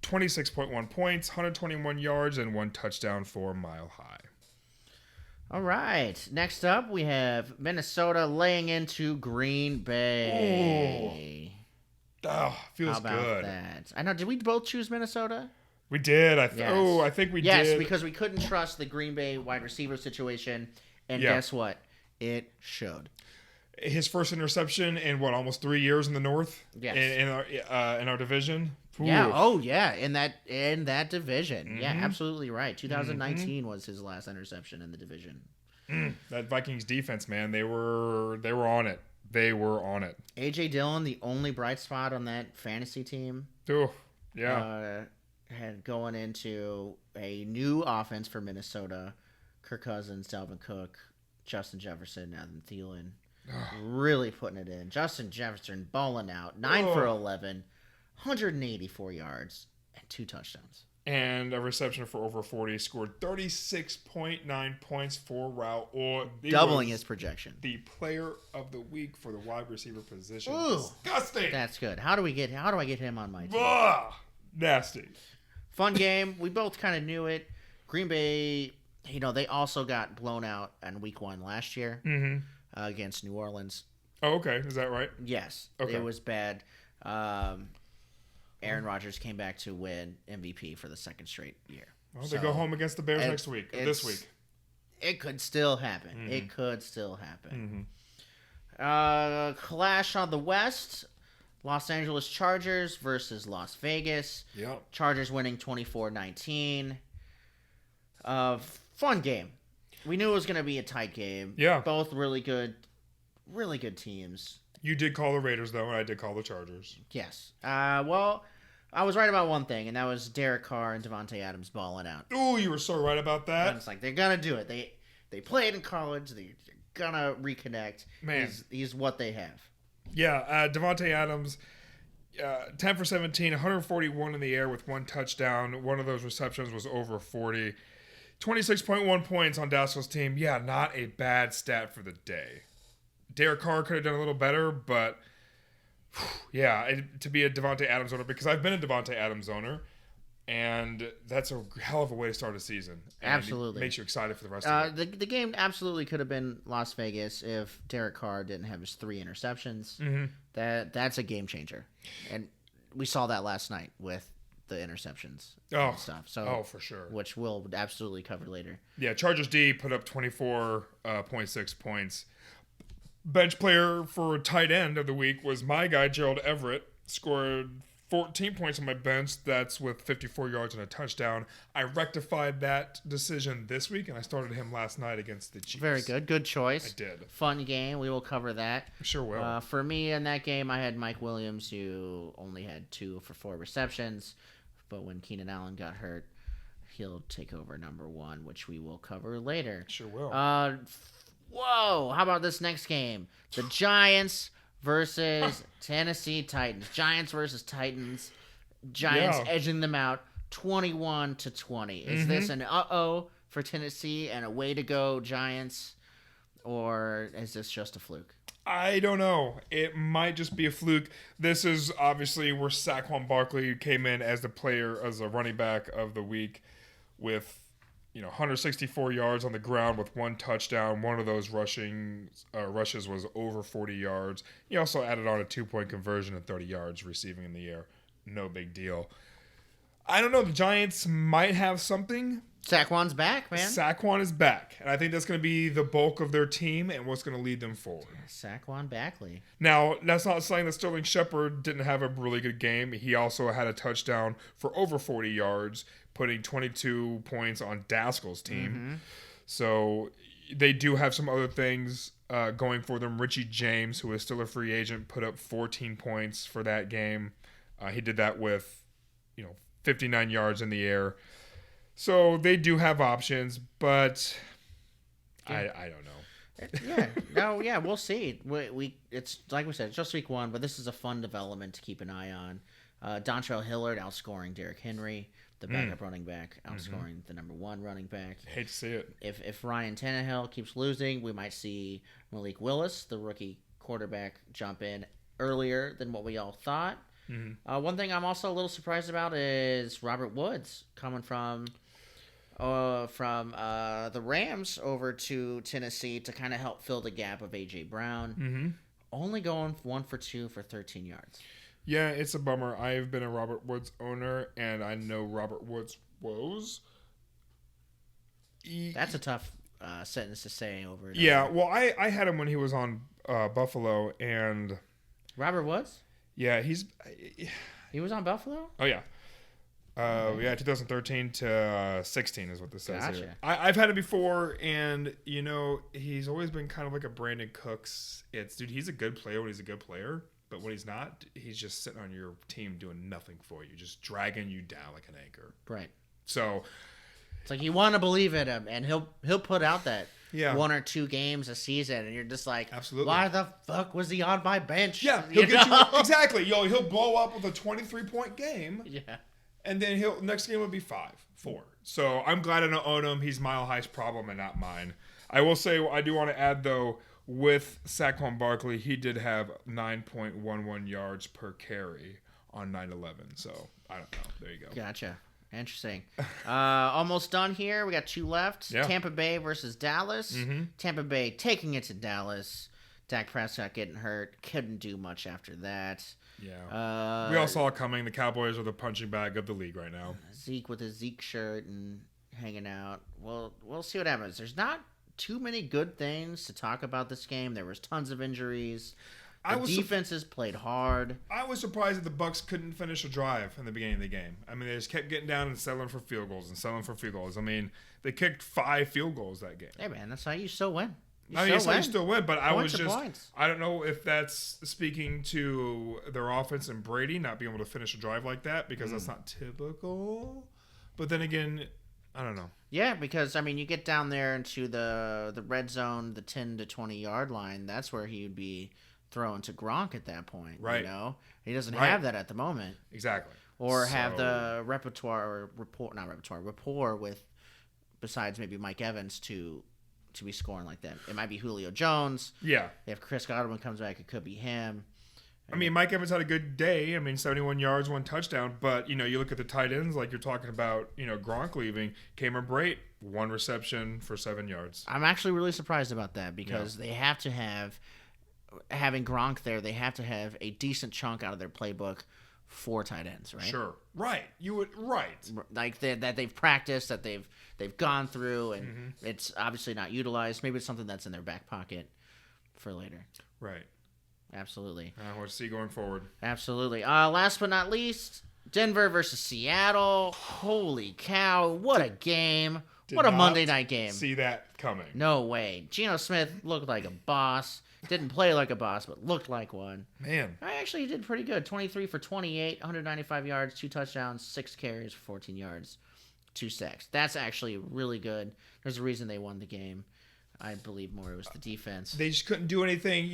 26.1 points, 121 yards, and 1 touchdown for Mile High. All right. Next up, we have Minnesota laying into Green Bay. Oh, feels How about good. that? I know. Did we both choose Minnesota? We did. I Yes. think we Yes, did. because we couldn't trust the Green Bay wide receiver situation, and Yeah. guess what? It showed. His first interception in almost 3 years in the North. Yes. In our division. Yeah. Ooh. Oh, yeah. In that division. Yeah, Mm-hmm. absolutely right. 2019 was his last interception in the division. That Vikings defense, man, they were on it. They were on it. A.J. Dillon, the only bright spot on that fantasy team, Oh, yeah. had going into a new offense for Minnesota. Kirk Cousins, Dalvin Cook, Justin Jefferson, Adam Thielen, really putting it in. Justin Jefferson balling out, 9 for 11, 184 yards, and 2 touchdowns. And a reception for over 40. Scored 36.9 points for Raul. Doubling his projection. The player of the week for the wide receiver position. Ooh. Disgusting. That's good. How do I get him on my team? Ugh. Nasty. Fun game. We both kind of knew it. Green Bay, they also got blown out in week 1 last year against New Orleans. Oh, okay. Is that right? Yes. Okay. It was bad. Aaron Rodgers came back to win MVP for the second straight year. Well, they go home against the Bears this week. It could still happen. Mm-hmm. It could still happen. Clash on the West. Los Angeles Chargers versus Las Vegas. Yep. Chargers winning 24-19. Fun game. We knew it was going to be a tight game. Yeah. Both really good teams. You did call the Raiders, though, and I did call the Chargers. Yes. Well, I was right about one thing, and that was Derek Carr and Devontae Adams balling out. Ooh, you were so right about And that. it's like, they're going to do it. They played in college. They're going to reconnect. Man. He's what they have. Yeah, Devontae Adams, 10 for 17, 141 in the air with 1 touchdown. One of those receptions was over 40. 26.1 points on Daskell's team. Yeah, not a bad stat for the day. Derek Carr could have done a little better, but yeah, to be a Devontae Adams owner, because I've been a Devontae Adams owner, and that's a hell of a way to start a season. And Absolutely. It makes you excited for the rest of it. The game absolutely could have been Las Vegas if Derek Carr didn't have his 3 interceptions. That's a game changer. And we saw that last night with the interceptions and stuff. So, for sure. Which we'll absolutely cover later. Yeah, Chargers D put up 24.6 points. Bench player for tight end of the week was my guy, Gerald Everett. Scored 14 points on my bench. That's with 54 yards and a touchdown. I rectified that decision this week, and I started him last night against the Chiefs. Very good. Good choice. I did. Fun game. We will cover that. Sure will. For me in that game, I had Mike Williams, who only had 2 for 4 receptions. But when Keenan Allen got hurt, he'll take over number 1, which we will cover later. Sure will. Whoa! How about this next game? The Giants versus Tennessee Titans. Giants versus Titans. Giants edging them out 21-20. Is this an for Tennessee and a way to go Giants, or is this just a fluke? I don't know. It might just be a fluke. This is obviously where Saquon Barkley came in as a running back of the week with 164 yards on the ground with 1 touchdown. One of those rushes was over 40 yards. He also added on a 2-point conversion and 30 yards receiving in the air. No big deal. I don't know. The Giants might have something. Saquon's back, man. Saquon is back. And I think that's going to be the bulk of their team and what's going to lead them forward. Saquon Barkley. Now, that's not saying that Sterling Shepard didn't have a really good game. He also had a touchdown for over 40 yards, putting 22 points on Daskell's team. So they do have some other things going for them. Richie James, who is still a free agent, put up 14 points for that game. He did that with 59 yards in the air. So they do have options, but I don't know. We'll see. It's like we said, it's just week 1, but this is a fun development to keep an eye on. Dontrell Hillard outscoring Derrick Henry, the backup running back, outscoring the number 1 running back. Hate to see it. If Ryan Tannehill keeps losing, we might see Malik Willis, the rookie quarterback, jump in earlier than what we all thought. One thing I'm also a little surprised about is Robert Woods coming from the Rams over to Tennessee to kind of help fill the gap of A.J. Brown. Only going 1 for 2 for 13 yards. Yeah, it's a bummer. I've been a Robert Woods owner, and I know Robert Woods' woes. That's a tough sentence to say over and Yeah, over. well, I had him when he was on Buffalo, and Robert Woods? yeah, He was on Buffalo? oh yeah. Yeah, 2013 to 16 is what this says Gotcha. here. I've had it before, and he's always been kind of like a Brandon Cooks. He's a good player when he's a good player, but when he's not, he's just sitting on your team doing nothing for you, just dragging you down like an anchor. Right. So It's like you want to believe in him, and he'll put out that Yeah. 1 or 2 games a season, and you're just like, Absolutely. why the fuck was he on my bench? yeah, he'll get know? you exactly. He'll blow up with a 23-point game. Yeah. And then next game will be 4. So I'm glad I don't own him. He's Mile High's problem and not mine. I will say I do want to add though, with Saquon Barkley, he did have 9.11 yards per carry on 9/11. So I don't know. There you go. Gotcha. Interesting. Almost done here. We got 2 left. Yeah. Tampa Bay versus Dallas. Mhm. Tampa Bay taking it to Dallas. Dak Prescott getting hurt. Couldn't do much after that. Yeah. We all saw it coming. The Cowboys are the punching bag of the league right now. Zeke with his Zeke shirt and hanging out. Well, we'll see what happens. There's not too many good things to talk about this game. There was tons of injuries. The defenses played hard. I was surprised that the Bucks couldn't finish a drive in the beginning of the game. I mean, they just kept getting down and settling for field goals. I mean, they kicked 5 field goals that game. Hey, man, that's how you still win. You I mean, it's how you still win, but I was Points are just, points. I don't know if that's speaking to their offense and Brady not being able to finish a drive like that because that's not typical. But then again, I don't know. Yeah, because, I mean, you get down there into the red zone, the 10 to 20-yard line, that's where he would be throwing to Gronk at that point. Right. You know? He doesn't Right. have that at the moment. Exactly. Or have So- the rapport with, besides maybe Mike Evans, to be scoring like that. It might be Julio Jones. Yeah. If Chris Godwin comes back, it could be him. I mean, Mike Evans had a good day. I mean, 71 yards, 1 touchdown. But, you look at the tight ends, like you're talking about, Gronk leaving. Cameron Brate, 1 reception for 7 yards. I'm actually really surprised about that because they have to have, having Gronk there, they have to have a decent chunk out of their playbook for tight ends, right? Sure. Right. Right. Like that they've practiced, that they've gone through, and it's obviously not utilized. Maybe it's something that's in their back pocket for later. Right. Absolutely. We'll see going forward. Absolutely. Last but not least, Denver versus Seattle. Holy cow. What a game. What a Did Monday not night game. See that coming. No way. Geno Smith looked like a boss. Didn't play like a boss, but looked like one. Man. I actually did pretty good. 23 for 28, 195 yards, 2 touchdowns, 6 carries, 14 yards, 2 sacks. That's actually really good. There's a reason they won the game. I believe more it was the defense. They just couldn't do anything.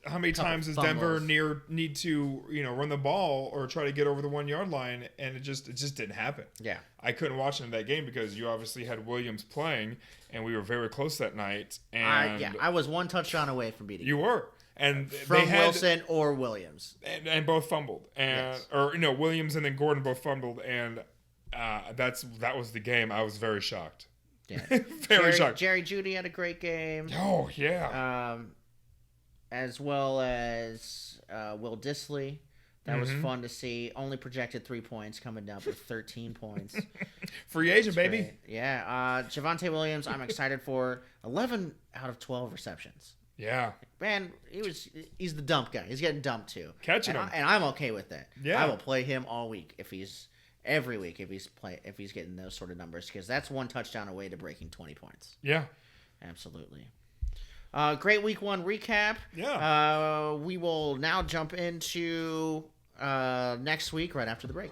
How many times does Denver need to, run the ball or try to get over the 1 yard line, and it just didn't happen. Yeah. I couldn't watch into that game because you obviously had Williams playing, and we were very close that night. And I was 1 touchdown away from beating you were, and from they had, Wilson or Williams. and both fumbled, and Yes. Williams and then Gordon both fumbled, and that was the game. I was very shocked. Yeah. Very shocked. Jerry Jeudy had a great game. Oh yeah. As well as Will Dissly. That was fun to see. Only projected 3 points, coming down with 13 points. Free agent, baby. Great. Yeah. Javonte Williams, I'm excited for. 11 out of 12 receptions. Yeah. Man, he's the dump guy. He's getting dumped too. Catching and him. and I'm okay with that. Yeah. I will play him all week every week if he's getting those sort of numbers, because that's 1 touchdown away to breaking 20 points. Yeah. Absolutely. Great week 1 recap. Yeah. We will now jump into next week right after the break.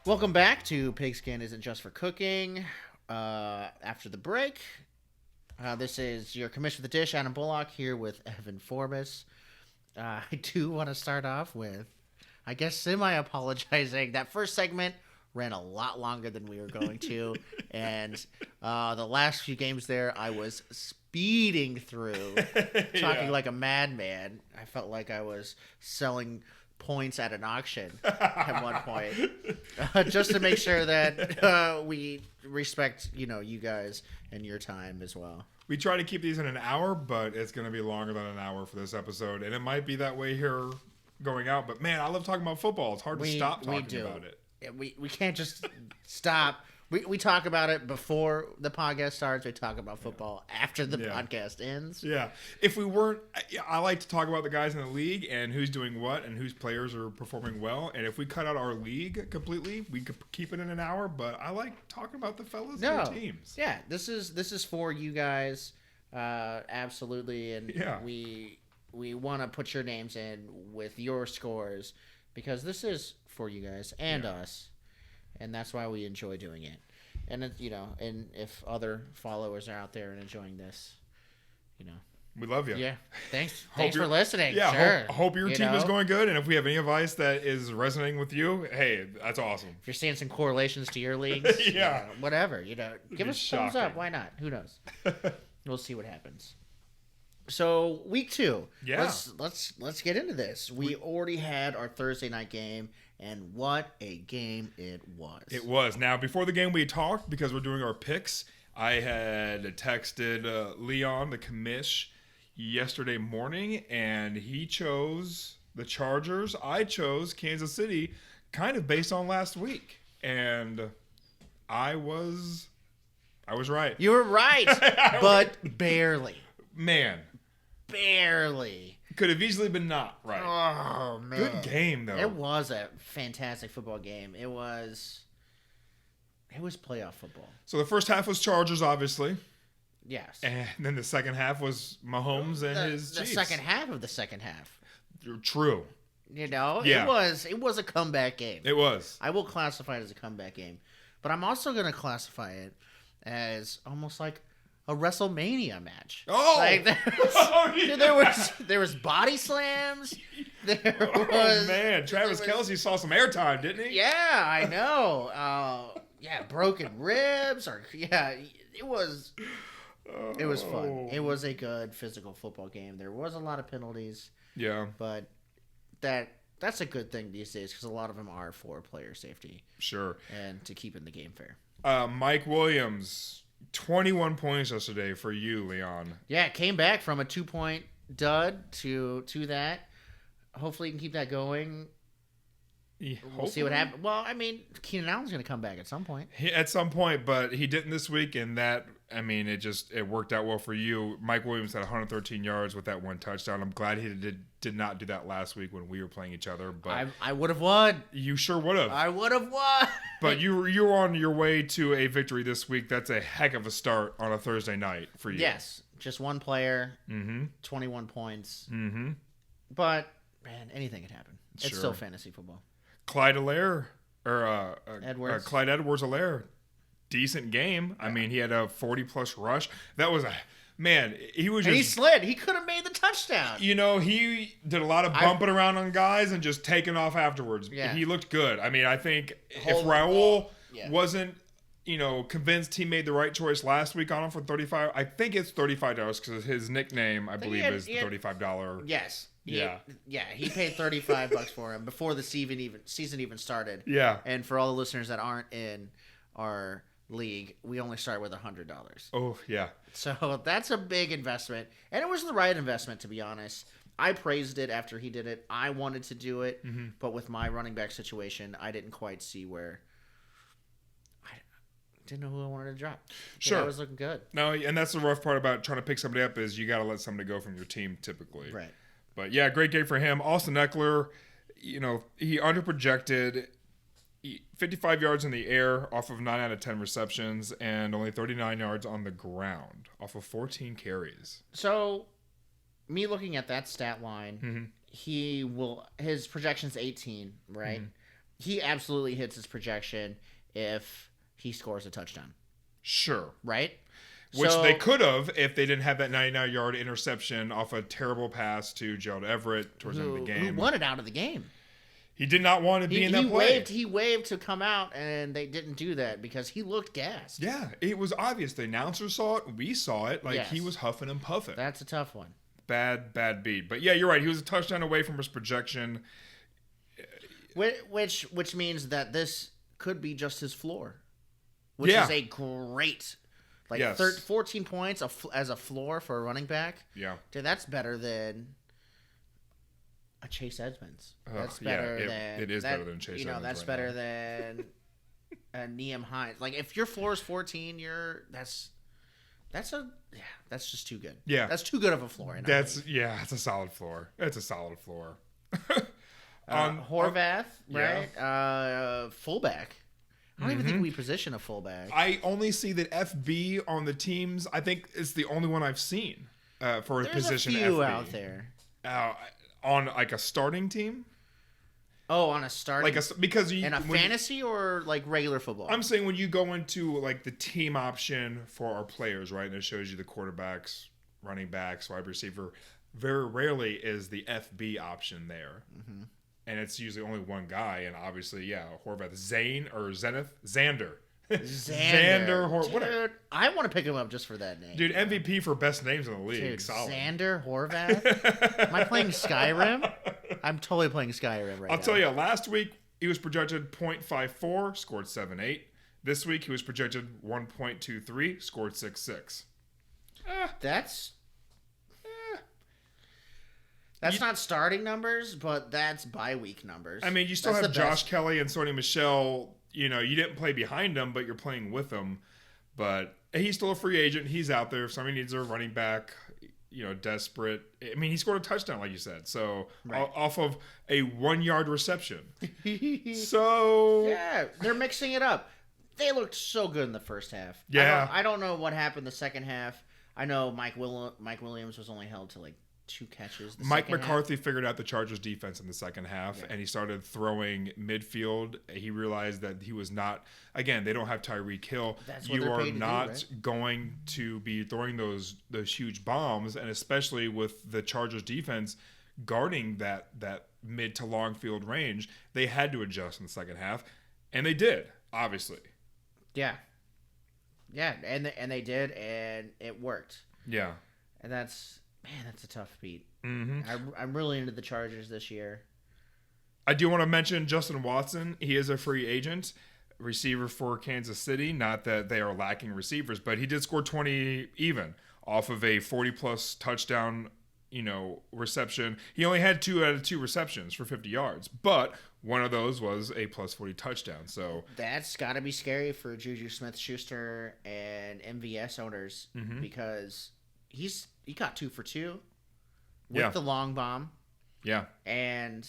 Welcome back to Pigskin Isn't Just for Cooking. After the break, this is your commission for the dish, Adam Bullock, here with Evan Forbes. I do want to start off with, I guess, semi-apologizing. That first segment ran a lot longer than we were going to, and the last few games there, I was speeding through, talking like a madman. I felt like I was selling points at an auction at one point, just to make sure that we respect you guys and your time as well. We try to keep these in an hour, but it's going to be longer than an hour for this episode, and it might be that way here going out. But man, I love talking about football. It's hard to stop talking about it. Yeah, we can't just stop. We talk about it before the podcast starts. We talk about football after the podcast ends. Yeah. If we weren't, I like to talk about the guys in the league and who's doing what and whose players are performing well. And if we cut out our league completely, we could keep it in an hour. But I like talking about the fellas and their teams. Yeah, this is for you guys, absolutely. And we want to put your names in with your scores because this is for you guys and us. And that's why we enjoy doing it. And, and if other followers are out there and enjoying this, We love you. Yeah. Thanks for listening. Yeah. Sure. Hope your team is going good. And if we have any advice that is resonating with you, hey, that's awesome. If you're seeing some correlations to your leagues, yeah. Whatever, give us a thumbs up. Why not? Who knows? We'll see what happens. So week 2. Yeah. Let's get into this. We already had our Thursday night game. And what a game it was. It was. Now, before the game, we talked because we're doing our picks. I had texted Leon, the commish, yesterday morning, and he chose the Chargers. I chose Kansas City, kind of based on last week. And I was right. You were right, but barely. Man. Barely. Could have easily been not right. Oh, man. Good game, though. It was a fantastic football game. It was playoff football. So the first half was Chargers, obviously. Yes. And then the second half was Mahomes and his the Chiefs. second half of the second half. True. Yeah. It was a comeback game. It was. I will classify it as a comeback game. But I'm also going to classify it as almost like a WrestleMania match. Oh, like there was body slams. Oh man, Travis Kelce saw some airtime, didn't he? Yeah, I know. Broken ribs, it was fun. It was a good physical football game. There was a lot of penalties. Yeah, but that's a good thing these days because a lot of them are for player safety. Sure, and to keep in the game fair. Mike Williams. 21 points yesterday for you, Leon. Yeah, came back from a 2-point dud to that. Hopefully, you can keep that going. Yeah, we'll see what happens. Well, I mean, Keenan Allen's going to come back at some point. At some point, but he didn't this week, and that, I mean, it worked out well for you. Mike Williams had 113 yards with that one touchdown. I'm glad he did not do that last week when we were playing each other. But I would have won. You sure would have. I would have won. But you're on your way to a victory this week. That's a heck of a start on a Thursday night for you. Yes, just one player, 21 points. Mm-hmm. But man, anything could happen. It's still fantasy football. Clyde Edwards. Clyde Edwards-Helaire, decent game. I mean, he had a 40-plus rush. That was he was just... And he slid. He could have made the touchdown. He did a lot of bumping around on guys and just taking off afterwards. Yeah. He looked good. I mean, I think if Raul wasn't, convinced he made the right choice last week on him for $35, I think it's $35 because his nickname, I believe, is the $35. Yes. Yeah. He paid $35 for him before the season even started. Yeah. And for all the listeners that aren't in our league, we only start with $100. Oh, yeah. So that's a big investment. And it was the right investment, to be honest. I praised it after he did it. I wanted to do it, but with my running back situation, I didn't quite see where I didn't know who I wanted to drop. Sure. I was looking good. No, and that's the rough part about trying to pick somebody up is you got to let somebody go from your team typically. Right. But yeah, great game for him. Austin Eckler, he underprojected 55 yards in the air off of 9 out of 10 receptions and only 39 yards on the ground off of 14 carries. So, me looking at that stat line, his projection's 18, right? He absolutely hits his projection if he scores a touchdown. Sure. Right? Which they could have if they didn't have that 99-yard interception off a terrible pass to Gerald Everett towards the end of the game. Who wanted out of the game. He did not want to be in that play. He waved to come out, and they didn't do that because he looked gassed. Yeah, it was obvious. The announcer saw it. We saw it. He was huffing and puffing. That's a tough one. Bad beat. But yeah, you're right. He was a touchdown away from his projection. Which means that this could be just his floor. Which is a great Like Yes. 14 points as a floor for a running back. Yeah. Dude, that's better than a Chase Edmonds. That's yeah, better than it is better than Chase Edmonds That's right better now. than a Neem Hines. Like if your floor is 14, that's just too good. Yeah. That's too good of a floor. It's a solid floor. It's a solid floor. Horvath, yeah. right? Fullback. I don't even Mm-hmm. think we position a fullback. I only see that FB on the teams. I think it's the only one I've seen for a There's position a few FB. out there. On like a starting team, Oh, on a starting because you in a when- fantasy or like regular football. I'm saying when you go into like the team option for our players, right, and it shows you the quarterbacks, running backs, wide receiver. Very rarely is the FB option there, and it's usually only one guy. And obviously, Horvath, Xander, whatever. Dude, I want to pick him up just for that name. Dude, MVP for best names in the league. Dude, Solid. Xander Horvath. Am I playing Skyrim? I'm totally playing Skyrim right now. I'll tell you, last week he was projected 0.54, scored 7.8. This week he was projected 1.23, scored 6.6. That's not starting numbers, but that's bye week numbers. I mean, you still That's have the Josh best. Kelly and Sony Michel. You know, you didn't play behind them, but you're playing with them. But he's still a free agent. He's out there. If somebody needs a running back, desperate. I mean, he scored a touchdown, like you said. So, off of a 1-yard reception. So, Yeah, they're mixing it up. They looked so good in the first half. Yeah. I don't know what happened the second half. I know Mike Williams was only held to like 2 catches. Mike McCarthy figured out the Chargers defense in the second half, and he started throwing midfield. He realized that he was not, again, they don't have Tyreek Hill. That's what You they're are paid to do, not right? going to be throwing those huge bombs, and especially with the Chargers defense guarding that mid to long field range, they had to adjust in the second half, and they did, obviously. Yeah, and they did, and it worked. Yeah. And that's a tough beat. Mm-hmm. I'm really into the Chargers this year. I do want to mention Justin Watson. He is a free agent, receiver for Kansas City. Not that they are lacking receivers, but he did score 20 even off of a 40-plus touchdown, reception. He only had 2 out of 2 receptions for 50 yards, but one of those was a plus 40 touchdown. So That's got to be scary for Juju Smith-Schuster and MVS owners because he got 2 for 2 with the long bomb, yeah. and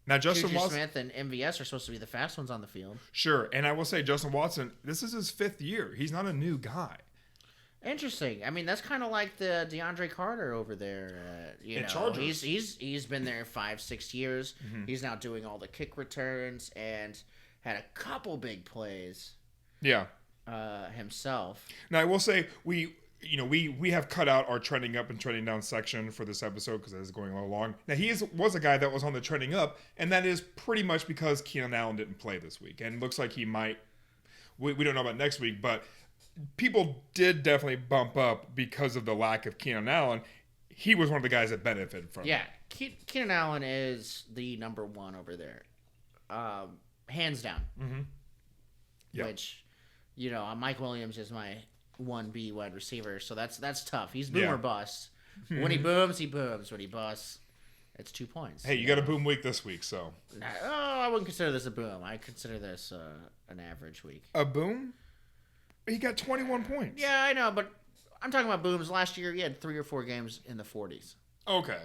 Now Justin Juju Watson, Smith and MVS are supposed to be the fast ones on the field. sure, and I will say Justin Watson. This is his 5th year. He's not a new guy. Interesting. I mean, that's kind of like the DeAndre Carter over there. Chargers. He's been there 5-6 years. He's now doing all the kick returns and had a couple big plays Yeah. himself. Now I will say we have cut out our trending up and trending down section for this episode because it is going along. Now he was a guy that was on the trending up, and that is pretty much because Keenan Allen didn't play this week, and looks like he might. We don't know about next week, but people did definitely bump up because of the lack of Keenan Allen. He was one of the guys that benefited from it. Yeah, Keenan Allen is the number 1 over there, hands down. Yeah. Which, Mike Williams is my 1B wide receiver, so that's tough. He's boom Yeah. or bust. When he booms, he booms. When he busts, it's 2 points. Hey, you got a boom week this week, so I wouldn't consider this a boom. I consider this an average week. a boom. He got 21 points. Yeah, I know, but I'm talking about booms. Last year, he had 3 or 4 games in the 40s. Okay.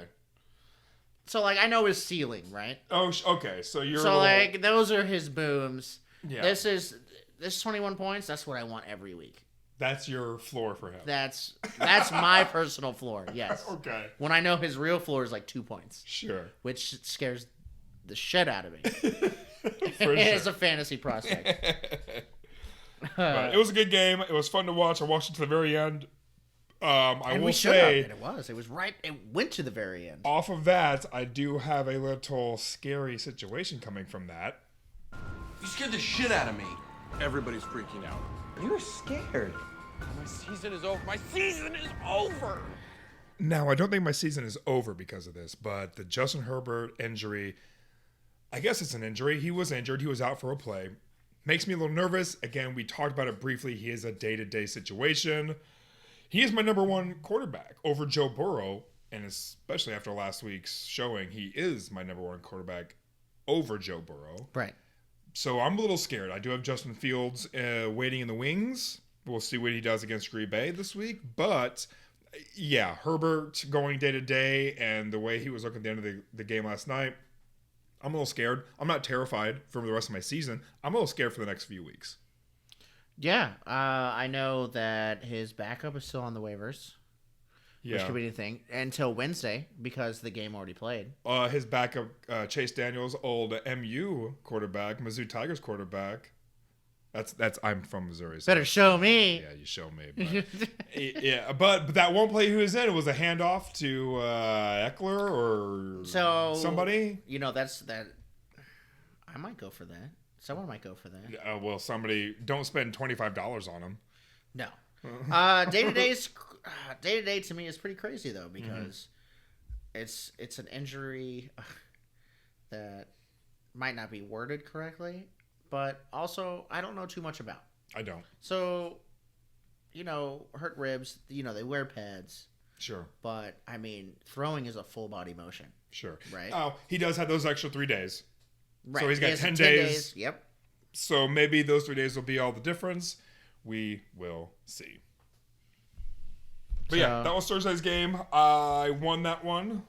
So, I know his ceiling, right? Oh, okay. So you're So, those are his booms. Yeah. This 21 points. That's what I want every week. That's your floor for him. That's my personal floor. Yes. Okay. When I know his real floor is 2 points, Sure. which scares the shit out of me. For It's sure. a fantasy prospect. But it was a good game. It was fun to watch. I watched it to the very end. I And will we should have. say, And it was right. It went to the very end. off of that, I do have a little scary situation coming from that. You scared the shit out of me. Everybody's freaking out. You're scared. My season is over. My season is over. Now, I don't think my season is over because of this, but the Justin Herbert injury, I guess it's an injury. He was injured. He was out for a play. Makes me a little nervous. Again, we talked about it briefly. He is a day-to-day situation. He is my number one quarterback over Joe Burrow, and especially after last week's showing, he is my number one quarterback over Joe Burrow. Right. So I'm a little scared. I do have Justin Fields waiting in the wings. We'll see what he does against Green Bay this week. But, yeah, Herbert going day-to-day and the way he was looking at the end of the game last night, I'm a little scared. I'm not terrified for the rest of my season. I'm a little scared for the next few weeks. Yeah, I know that his backup is still on the waivers, which Yeah. could be anything, until Wednesday because the game already played. His backup, Chase Daniels, old MU quarterback, Mizzou Tigers quarterback. That's I'm from Missouri. So Better show me. yeah, you show me. But, yeah, but that one play he was in, it was a handoff to Eckler or somebody. You know, that. I might go for that. Someone might go for that. Well, somebody don't spend $25 on him. No. Day to day to me is pretty crazy though because it's an injury that might not be worded correctly, but also I don't know too much about. I don't. So, hurt ribs. They wear pads, Sure. but I mean, throwing is a full body motion. Sure. Right. Oh, he does have those extra 3 days. Right. So he's got He has 10 days. Yep. So maybe those 3 days will be all the difference. We will see. But yeah, that was Thursday's game. I won that one.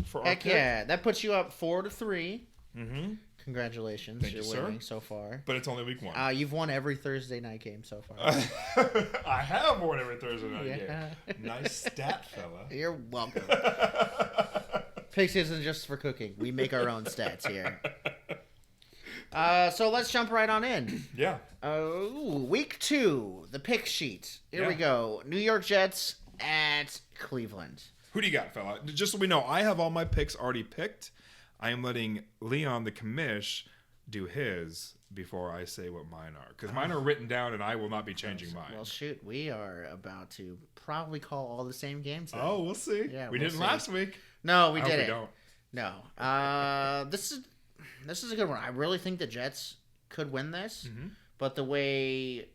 For our Heck pick. yeah, that puts you up 4-3. Mm-hmm. Congratulations, Thank you're you, sir. winning so far. But it's only week 1. You've won every Thursday night game so far. I have won every Thursday night Yeah. game. Nice stat, fella. You're welcome. Pigs isn't just for cooking. We make our own stats here. So let's jump right on in. Yeah. Week 2, the pick sheet. Here we Yeah. go. New York Jets at Cleveland. Who do you got, fella? Just so we know, I have all my picks already picked. I am letting Leon the commish do his before I say what mine are. Because mine are written down and I will not be changing mine. Well, shoot, we are about to probably call all the same games. Then. Oh, we'll see. Yeah, we we'll didn't see. last week. No, we I hope didn't. we don't. No. This is a good one. I really think the Jets could win this, but the way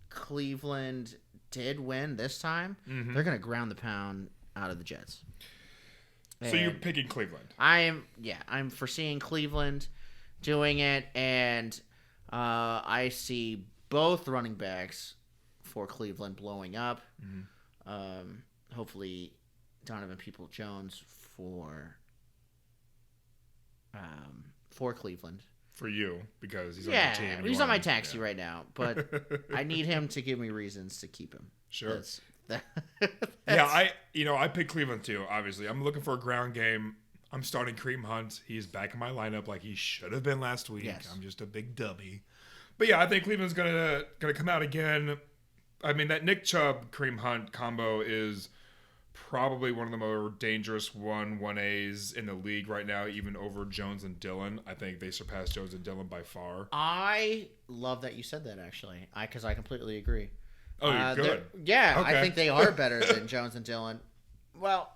Cleveland did win this time, they're going to ground the pound out of the Jets. So you're And picking Cleveland. I'm foreseeing Cleveland doing it, and I see both running backs for Cleveland blowing up. Hopefully, Donovan Peoples-Jones for Cleveland. For you, because he's on your team. Yeah, and you he's on want my him- taxi yeah. right now, but I need him to give me reasons to keep him. Sure. That's Yeah, I picked Cleveland too, obviously. I'm looking for a ground game. I'm starting Kareem Hunt. He's back in my lineup like he should have been last week. Yes. I'm just a big dubby. But yeah, I think Cleveland's gonna come out again. I mean, that Nick Chubb Kareem Hunt combo is probably one of the more dangerous 1-1As in the league right now, even over Jones and Dillon. I think they surpass Jones and Dillon by far. I love that you said that actually, because I completely agree. Oh, you're good. Yeah, Okay. I think they are better than Jones and Dillon. Well,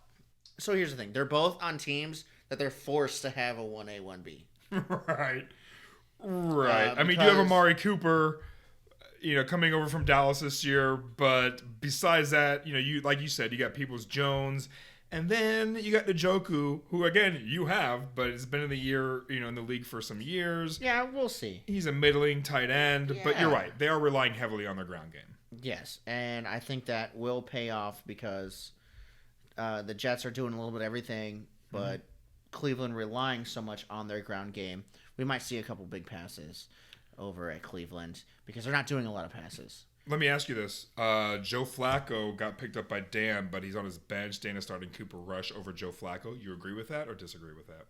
so here's the thing: they're both on teams that they're forced to have a 1A, 1B. Right. I mean, you have because- Amari Cooper, coming over from Dallas this year, but besides that, you like you said, you got Peoples-Jones, and then you got Njoku, who again you have, but has been in the league for some years. Yeah, we'll see. He's a middling tight end, but you're Yeah. right, they are relying heavily on their ground game. Yes, and I think that will pay off because the Jets are doing a little bit of everything, but Cleveland relying so much on their ground game. We might see a couple big passes over at Cleveland because they're not doing a lot of passes. Let me ask you this: Joe Flacco got picked up by Dan, but he's on his bench. Dana starting Cooper Rush over Joe Flacco. You agree with that or disagree with that?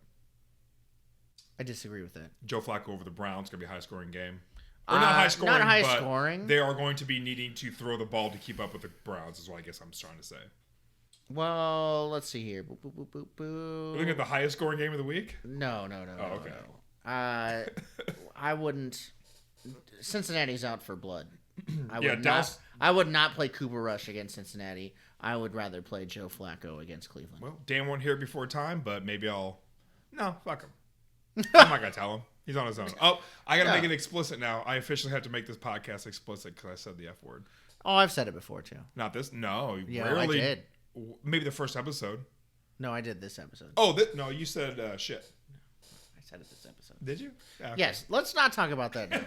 I disagree with that. Joe Flacco over the Browns going to be a high-scoring game. Or not high scoring, not high but scoring. they are going to be needing to throw the ball to keep up with the Browns, is what I guess I'm trying to say. Well, let's see here. Boop, boop, boop, boop, boop. Looking at the highest scoring game of the week? No. Oh, okay. No. I wouldn't. Cincinnati's out for blood. Yeah, Dallas- I would not play Cooper Rush against Cincinnati. I would rather play Joe Flacco against Cleveland. Well, Dan won't hear it before time, but maybe I'll... No, fuck him. I'm not gonna tell him. He's on his own. Oh, I gotta Yeah. make it explicit now. I officially have to make this podcast explicit because I said the F word. Oh, I've said it before too. Not this. No, Yeah, rarely. I did. Maybe the first episode. No, I did this episode. Oh, no, you said shit. I said it this episode. Did you? Yeah, okay. Yes, let's not talk about that now.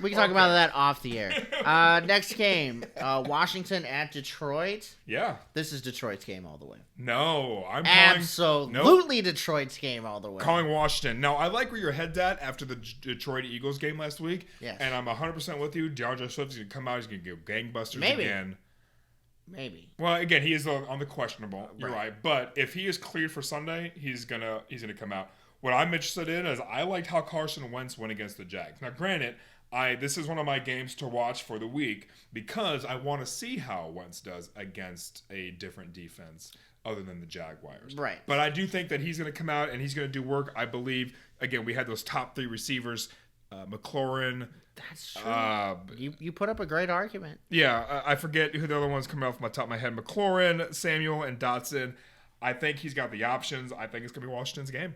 We can talk about that off the air. Next game, Washington at Detroit. Yeah. This is Detroit's game all the way. No, I'm calling. Absolutely Detroit's game all the way. Calling Washington. Now, I like where your head's at after the Detroit Eagles game last week. Yes. And I'm 100% with you. DeAndre Swift is going to come out. He's going to go gangbusters Maybe. again. Maybe. Well, again, he is on the questionable. You're Right. right. But if he is cleared for Sunday, he's gonna come out. What I'm interested in is I liked how Carson Wentz went against the Jags. Now, granted, this is one of my games to watch for the week because I want to see how Wentz does against a different defense other than the Jaguars. Right. But I do think that he's going to come out and he's going to do work. I believe, again, we had those top 3 receivers, McLaurin. That's true. You put up a great argument. Yeah, I forget who the other ones coming off my top of my head. McLaurin, Samuel, and Dotson. I think he's got the options. I think it's going to be Washington's game.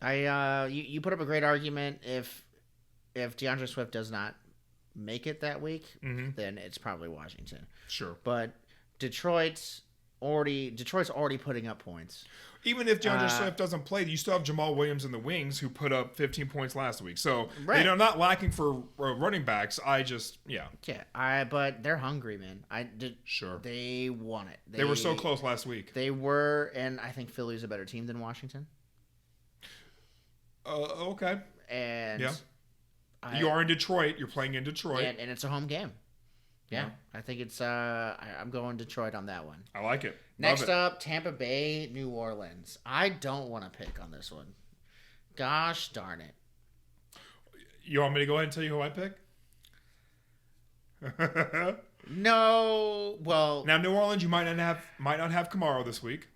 You put up a great argument. If DeAndre Swift does not make it that week, then it's probably Washington. Sure. But Detroit's already putting up points. Even if DeAndre Swift doesn't play, you still have Jamal Williams in the wings who put up 15 points last week. So Right. they're not lacking for running backs. But they're hungry, man. Sure. They want it. They were so close last week. They were, and I think Philly's a better team than Washington. Okay. And Yeah. You are in Detroit. You're playing in Detroit. and it's a home game. Yeah, I think it's. I'm going Detroit on that one. I like it. Next Love it. up, Tampa Bay, New Orleans. I don't want to pick on this one. Gosh darn it. You want me to go ahead and tell you who I pick? No. Well, Now, New Orleans, you might not have Kamara this week,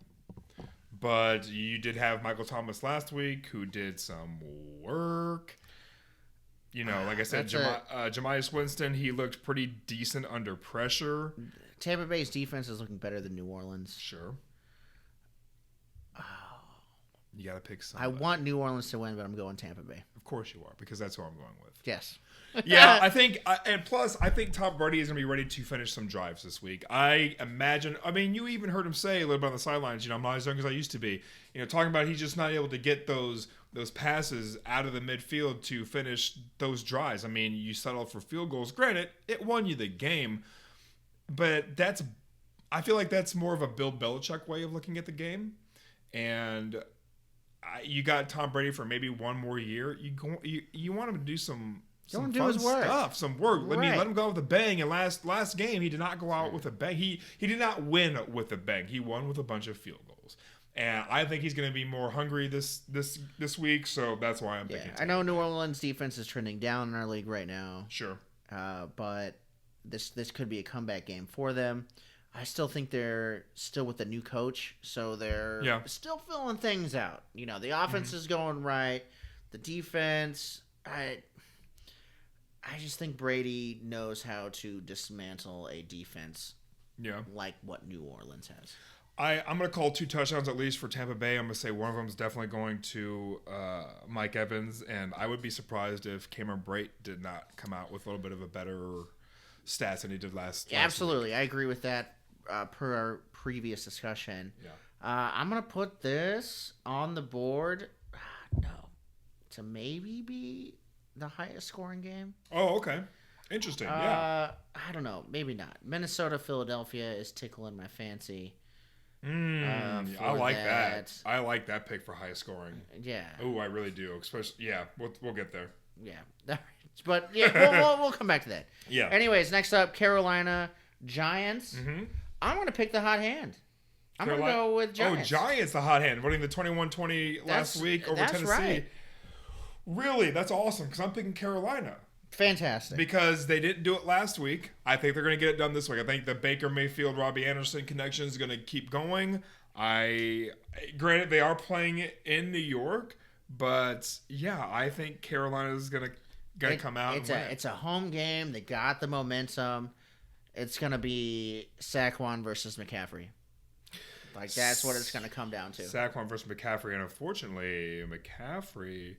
but you did have Michael Thomas last week, who did some work. You know, like I said, Jameis Winston, he looked pretty decent under pressure. Tampa Bay's defense is looking better than New Orleans. Sure. You got to pick I somebody. want New Orleans to win, but I'm going Tampa Bay. Of course you are, because that's who I'm going with. Yes. Yeah, I think, and plus, I think Tom Brady is going to be ready to finish some drives this week. I imagine, you even heard him say a little bit on the sidelines, I'm not as young as I used to be. Talking about he's just not able to get those passes out of the midfield to finish those drives. You settle for field goals. Granted, it won you the game, but I feel like that's more of a Bill Belichick way of looking at the game. And you got Tom Brady for maybe one more year. You want him to do some fun stuff, some work. Right. Let him go with a bang. And last game, he did not go out with a bang. He did not win with a bang. He won with a bunch of field goals. And I think he's going to be more hungry this week, so that's why I'm picking. I know New Orleans defense is trending down in our league right now. Sure. But this could be a comeback game for them. I still think they're still with the new coach, so they're still filling things out. The offense is going right. The defense, I just think Brady knows how to dismantle a defense like what New Orleans has. I'm going to call 2 touchdowns at least for Tampa Bay. I'm going to say one of them is definitely going to Mike Evans, and I would be surprised if Cameron Brate did not come out with a little bit of a better stats than he did last Absolutely. week. I agree with that per our previous discussion. Yeah. I'm going to put this on the board. To maybe be the highest scoring game. Oh, okay. Interesting. Yeah. I don't know. Maybe not. Minnesota, Philadelphia is tickling my fancy. I like that. I like that pick for highest scoring. Yeah. Oh, I really do. Especially, we'll get there. Yeah. But yeah, we'll come back to that. Yeah. Anyways, next up, Carolina Giants. I'm going to pick the hot hand. I'm going to go with Giants. Oh, Giants, the hot hand, winning the 21-20 last week over Tennessee. Right. Really, that's awesome because I'm picking Carolina. Fantastic. Because they didn't do it last week. I think they're going to get it done this week. I think the Baker Mayfield, Robbie Anderson connection is going to keep going. Granted, they are playing it in New York, but yeah, I think Carolina is going to come out and win. It's a home game. They got the momentum. It's going to be Saquon versus McCaffrey. That's what it's going to come down to. Saquon versus McCaffrey, and unfortunately, McCaffrey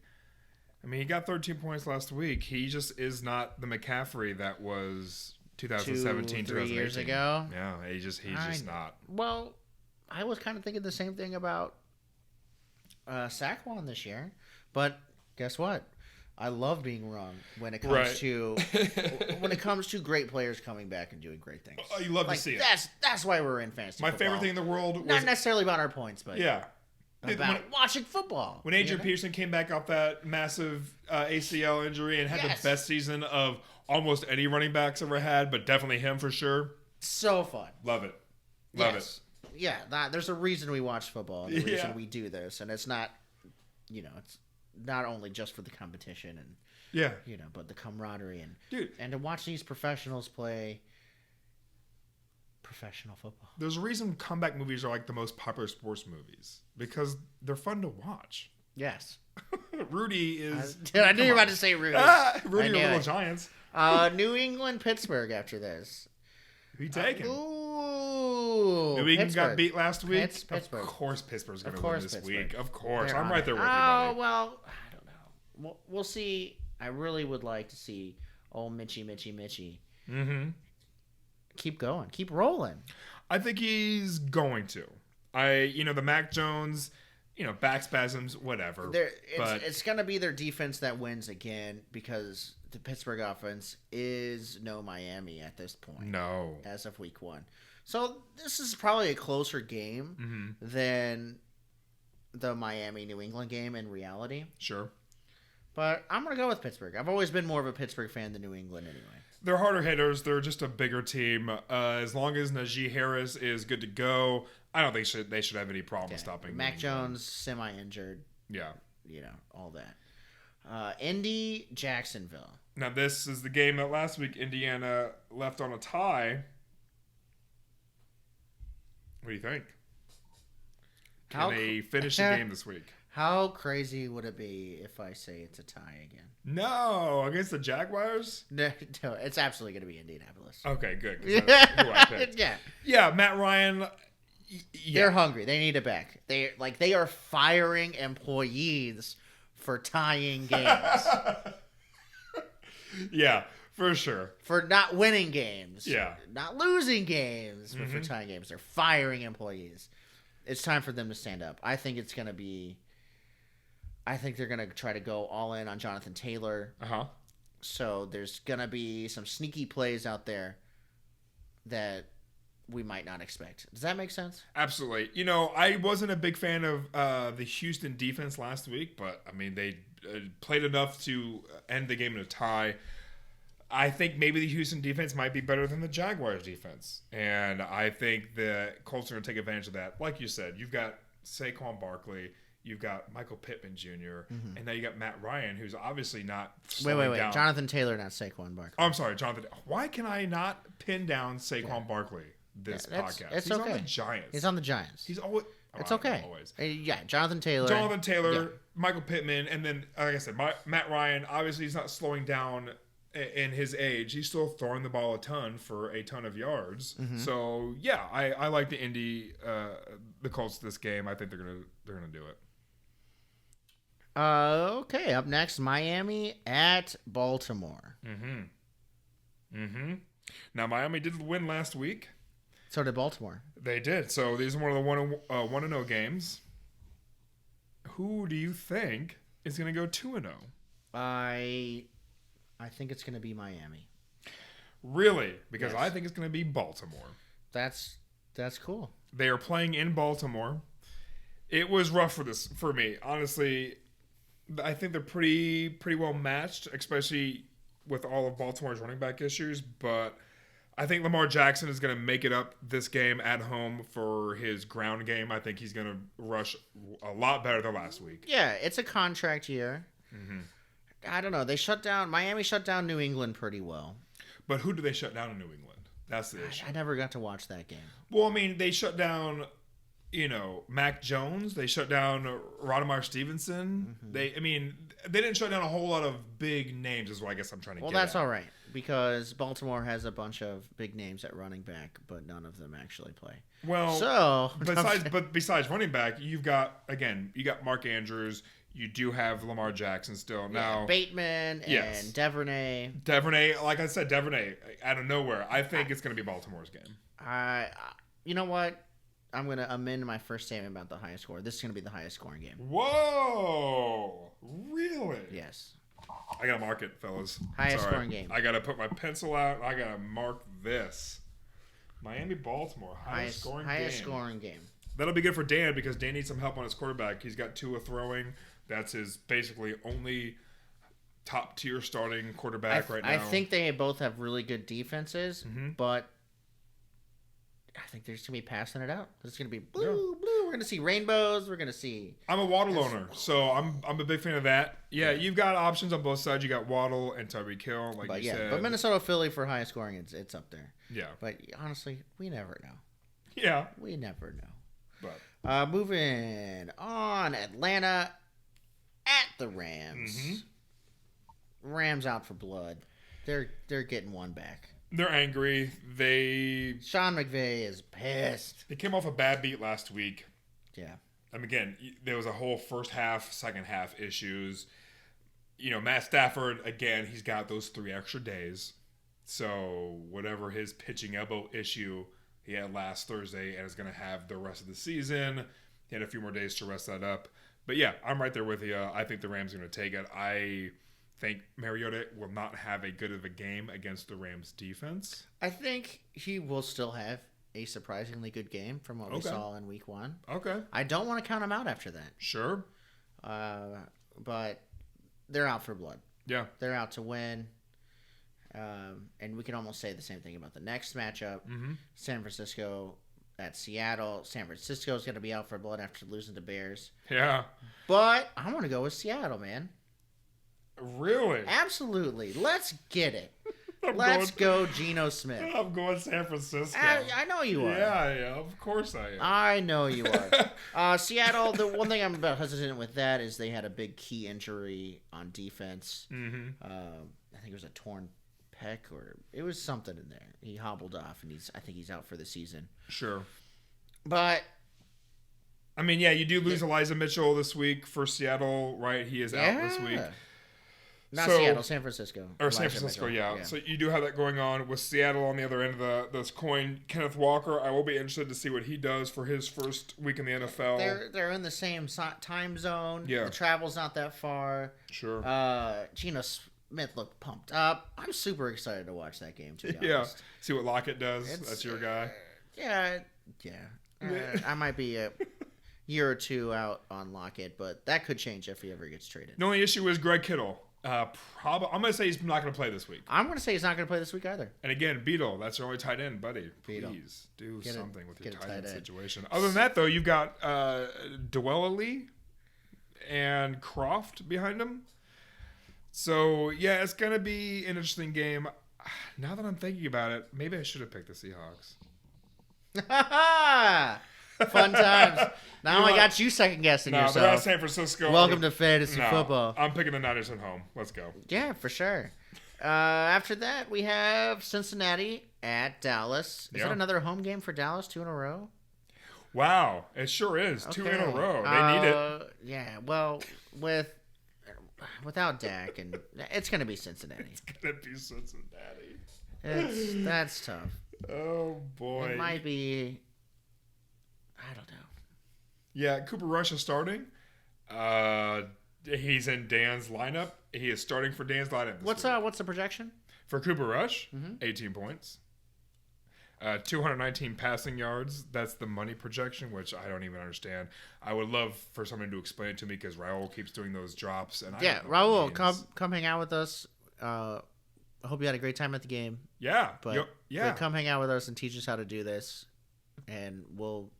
I mean, he got 13 points last week. He just is not the McCaffrey that was 2017, 3 years 2018. ago. Yeah, he's just not. Well, I was kind of thinking the same thing about Saquon this year, but guess what? I love being wrong when it comes to great players coming back and doing great things. Oh, you love to see it. That's why we're in fantasy. My football. favorite thing in the world was Not necessarily about our points, but about watching football. When Adrian Peterson came back off that massive ACL injury and had the best season of almost any running backs ever had, but definitely him for sure. So fun. Love it. Love it. Yeah, there's a reason we watch football and the reason we do this, and it's not, it's not only just for the competition and but the camaraderie and to watch these professionals play professional football. There's a reason comeback movies are like the most popular sports movies because they're fun to watch. Yes. Rudy is. I knew you were about to say Rudy. Rudy or Little Giants. New England, Pittsburgh after this. Who you taking? Ooh, New England got beat last week. Pittsburgh. Of course, Pittsburgh's going to win this week. Of course, They're I'm right there with you, buddy. buddy. Well, I don't know. We'll see. I really would like to see old Mitchie. Mm-hmm. Keep going. Keep rolling. I think he's going to. The Mac Jones, back spasms, whatever. It's going to be their defense that wins again because the Pittsburgh offense is no Miami at this point. No. As of week 1. So this is probably a closer game than the Miami-New England game in reality. Sure. But I'm going to go with Pittsburgh. I've always been more of a Pittsburgh fan than New England anyway. They're harder hitters. They're just a bigger team. As long as Najee Harris is good to go, I don't think they should have any problem stopping Mac Jones, semi-injured. Yeah. All that. Indy, Jacksonville. Now, this is the game that last week Indiana left on a tie. What do you think? Can they finish the game this week? How crazy would it be if I say it's a tie again? No, against the Jaguars? No, it's absolutely going to be Indianapolis. Okay, good. 'Cause that's who I picked. Yeah, Matt Ryan. They're hungry. They need it back. They are firing employees for tying games. Yeah, for sure. For not winning games. Yeah. Not losing games, but for tying games. They're firing employees. It's time for them to stand up. I think they're going to try to go all in on Jonathan Taylor. Uh-huh. So there's going to be some sneaky plays out there that we might not expect. Does that make sense? Absolutely. I wasn't a big fan of the Houston defense last week, but, I mean, they played enough to end the game in a tie. I think maybe the Houston defense might be better than the Jaguars defense. And I think the Colts are going to take advantage of that. Like you said, you've got Saquon Barkley. You've got Michael Pittman Jr. And now you got Matt Ryan, who's obviously not slowing Wait. down. Jonathan Taylor, not Saquon Barkley. Oh, I'm sorry, Jonathan. Why can I not pin down Saquon Barkley this podcast? It's He's okay. on the Giants. He's on the Giants. He's always. It's okay. Always. Jonathan Taylor, Michael Pittman, and then, like I said, Matt Ryan, obviously he's not slowing down in his age. He's still throwing the ball a ton for a ton of yards. So, yeah, I like the Colts this game. I think they're gonna do it. Okay, up next, Miami at Baltimore. Now, Miami did win last week. So did Baltimore. They did. So these are one of the 1-0 games. Who do you think is going to go 2-0? I think it's going to be Miami. Really? Because Yes. I think it's going to be Baltimore. That's cool. They are playing in Baltimore. It was rough for me. Honestly, I think they're pretty well matched, especially with all of Baltimore's running back issues, but I think Lamar Jackson is going to make it up this game at home for his ground game. I think he's going to rush a lot better than last week. Yeah, it's a contract year. I don't know. Miami shut down New England pretty well. But who do they shut down in New England? That's the issue. I never got to watch that game. Well, I mean, they shut down, Mac Jones. They shut down Rodemar Stevenson. They didn't shut down a whole lot of big names is what I guess I'm trying to get Well, that's at. all right because Baltimore has a bunch of big names at running back, but none of them actually play. Well, So, besides running back, you got Mark Andrews, You do have Lamar Jackson still. Now, Bateman and yes. Duvernay. Duvernay, like I said, out of nowhere. I think it's going to be Baltimore's game. You know what? I'm going to amend my first statement about the highest score. This is going to be the highest scoring game. Whoa! Really? Yes. I got to mark it, fellas. Highest It's all right. scoring game. I got to put my pencil out. I got to mark this. Miami-Baltimore, highest scoring game. That'll be good for Dan because Dan needs some help on his quarterback. He's got Tua throwing. That's his basically only top-tier starting quarterback right now. I think they both have really good defenses, Mm-hmm. but I think they're just going to be passing it out. It's going to be blue. We're going to see rainbows. We're going to see... I'm a Waddle owner, so I'm a big fan of that. Yeah, you've got options on both sides. You got Waddle and Tyreek Hill, like you said. But Minnesota, Philly for highest scoring, it's up there. Yeah. But honestly, we never know. Yeah. We never know. But Moving on, Atlanta at the Rams. Mm-hmm. Rams out for blood. They're getting one back. they're angry. Sean McVay is pissed. They came off a bad beat last week. Yeah. Again, there was a whole first half, second half issues. Matt Stafford, again, he's got those 3 extra days. So whatever his pitching elbow issue he had last Thursday and is going to have the rest of the season, he had a few more days to rest that up. But yeah, I'm right there with you. I think the Rams are going to take it. I think Mariota will not have a good of a game against the Rams defense. I think he will still have a surprisingly good game from what we saw in week 1. Okay. I don't want to count him out after that. Sure. But they're out for blood. Yeah. They're out to win. And we can almost say the same thing about the next matchup. Mm-hmm. San Francisco at Seattle. San Francisco's going to be out for blood after losing to Bears. Yeah. But I want to go with Seattle, man. Really? Absolutely. Let's get it. Let's go Geno Smith. I'm going San Francisco. I know you are. Yeah, of course I am. I know you are. Seattle, the one thing I'm about hesitant with that is they had a big key injury on defense. Mm-hmm. I think it was a torn pec or it was something in there. He hobbled off, and I think he's out for the season. Sure. But I mean, yeah, you do lose Elijah Mitchell this week for Seattle, right? He is out this week. Not Seattle, San Francisco. Or San Francisco, yeah. So you do have that going on with Seattle on the other end of this coin. Kenneth Walker, I will be interested to see what he does for his first week in the NFL. They're in the same time zone. Yeah. The travel's not that far. Sure. Geno Smith looked pumped up. I'm super excited to watch that game, to be Yeah. honest. See what Lockett does. That's your guy. Yeah. I might be a year or 2 out on Lockett, but that could change if he ever gets traded. The only issue is Greg Kittle. I'm going to say he's not going to play this week. I'm going to say he's not going to play this week either. And again, Beetle, that's your only tight end, buddy. Beetle. Please do something with your get a tight end tight end. situation. Other than that, though, you've got Dwelley and Croft behind him. So, yeah, it's going to be an interesting game. Now that I'm thinking about it, maybe I should have picked the Seahawks. Fun times. Now I got you second guessing No, they're yourself. at San Francisco. Welcome to fantasy No, football. I'm picking the Niners at home. Let's go. Yeah, for sure. After that, we have Cincinnati at Dallas. Is Yeah. that another home game for Dallas? 2 in a row? Wow, it sure is. 2 in a Okay. row. They need it. Yeah, well, without Dak, and it's going to be Cincinnati. It's going to be Cincinnati. That's tough. Oh, boy. It might be. I don't know. Yeah, Cooper Rush is starting. He's in Dan's lineup. He is starting for Dan's lineup. What's the projection? For Cooper Rush? 18 points. 219 passing yards. That's the money projection, which I don't even understand. I would love for someone to explain it to me because Raul keeps doing those drops. And Yeah, I don't know what Raul, it means. come hang out with us. I hope you had a great time at the game. Yeah, But yeah. come hang out with us and teach us how to do this, and we'll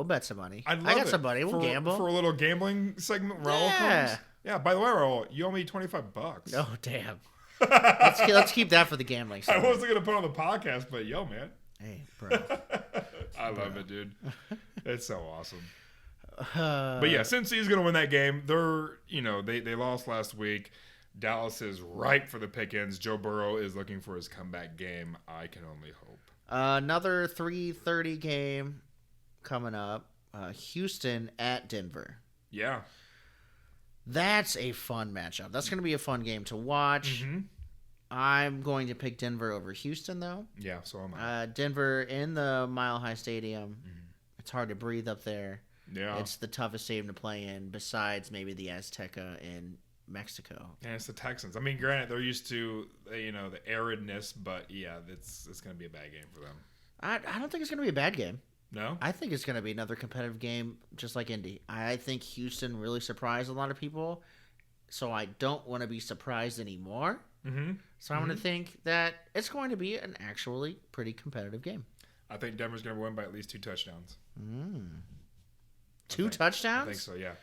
bet some money. I'd love I got it. some money. We'll for, gamble. for a little gambling segment. Raul Yeah. comes. Yeah. By the way, Raul, you owe me $25. Oh damn! let's keep that for the gambling. I segment. wasn't gonna put it on the podcast, but yo, man, Hey, bro. I love it, dude. It's so awesome. But yeah, since he's gonna win that game, they lost last week. Dallas is ripe for the pickings. Joe Burrow is looking for his comeback game. I can only hope. Another 3:30 game coming up. Houston at Denver. Yeah. That's a fun matchup. That's going to be a fun game to watch. Mm-hmm. I'm going to pick Denver over Houston, though. Yeah, so am I. Denver in the Mile High Stadium. It's hard to breathe up there. Yeah. It's the toughest stadium to play in, besides maybe the Azteca in Mexico. And it's the Texans. I mean, granted, they're used to the aridness, but yeah, it's going to be a bad game for them. I don't think it's going to be a bad game. No? I think it's going to be another competitive game, just like Indy. I think Houston really surprised a lot of people, so I don't want to be surprised anymore. Mm-hmm. So I'm going to think that it's going to be an actually pretty competitive game. I think Denver's going to win by at least 2 touchdowns. Two touchdowns? I think so, yeah.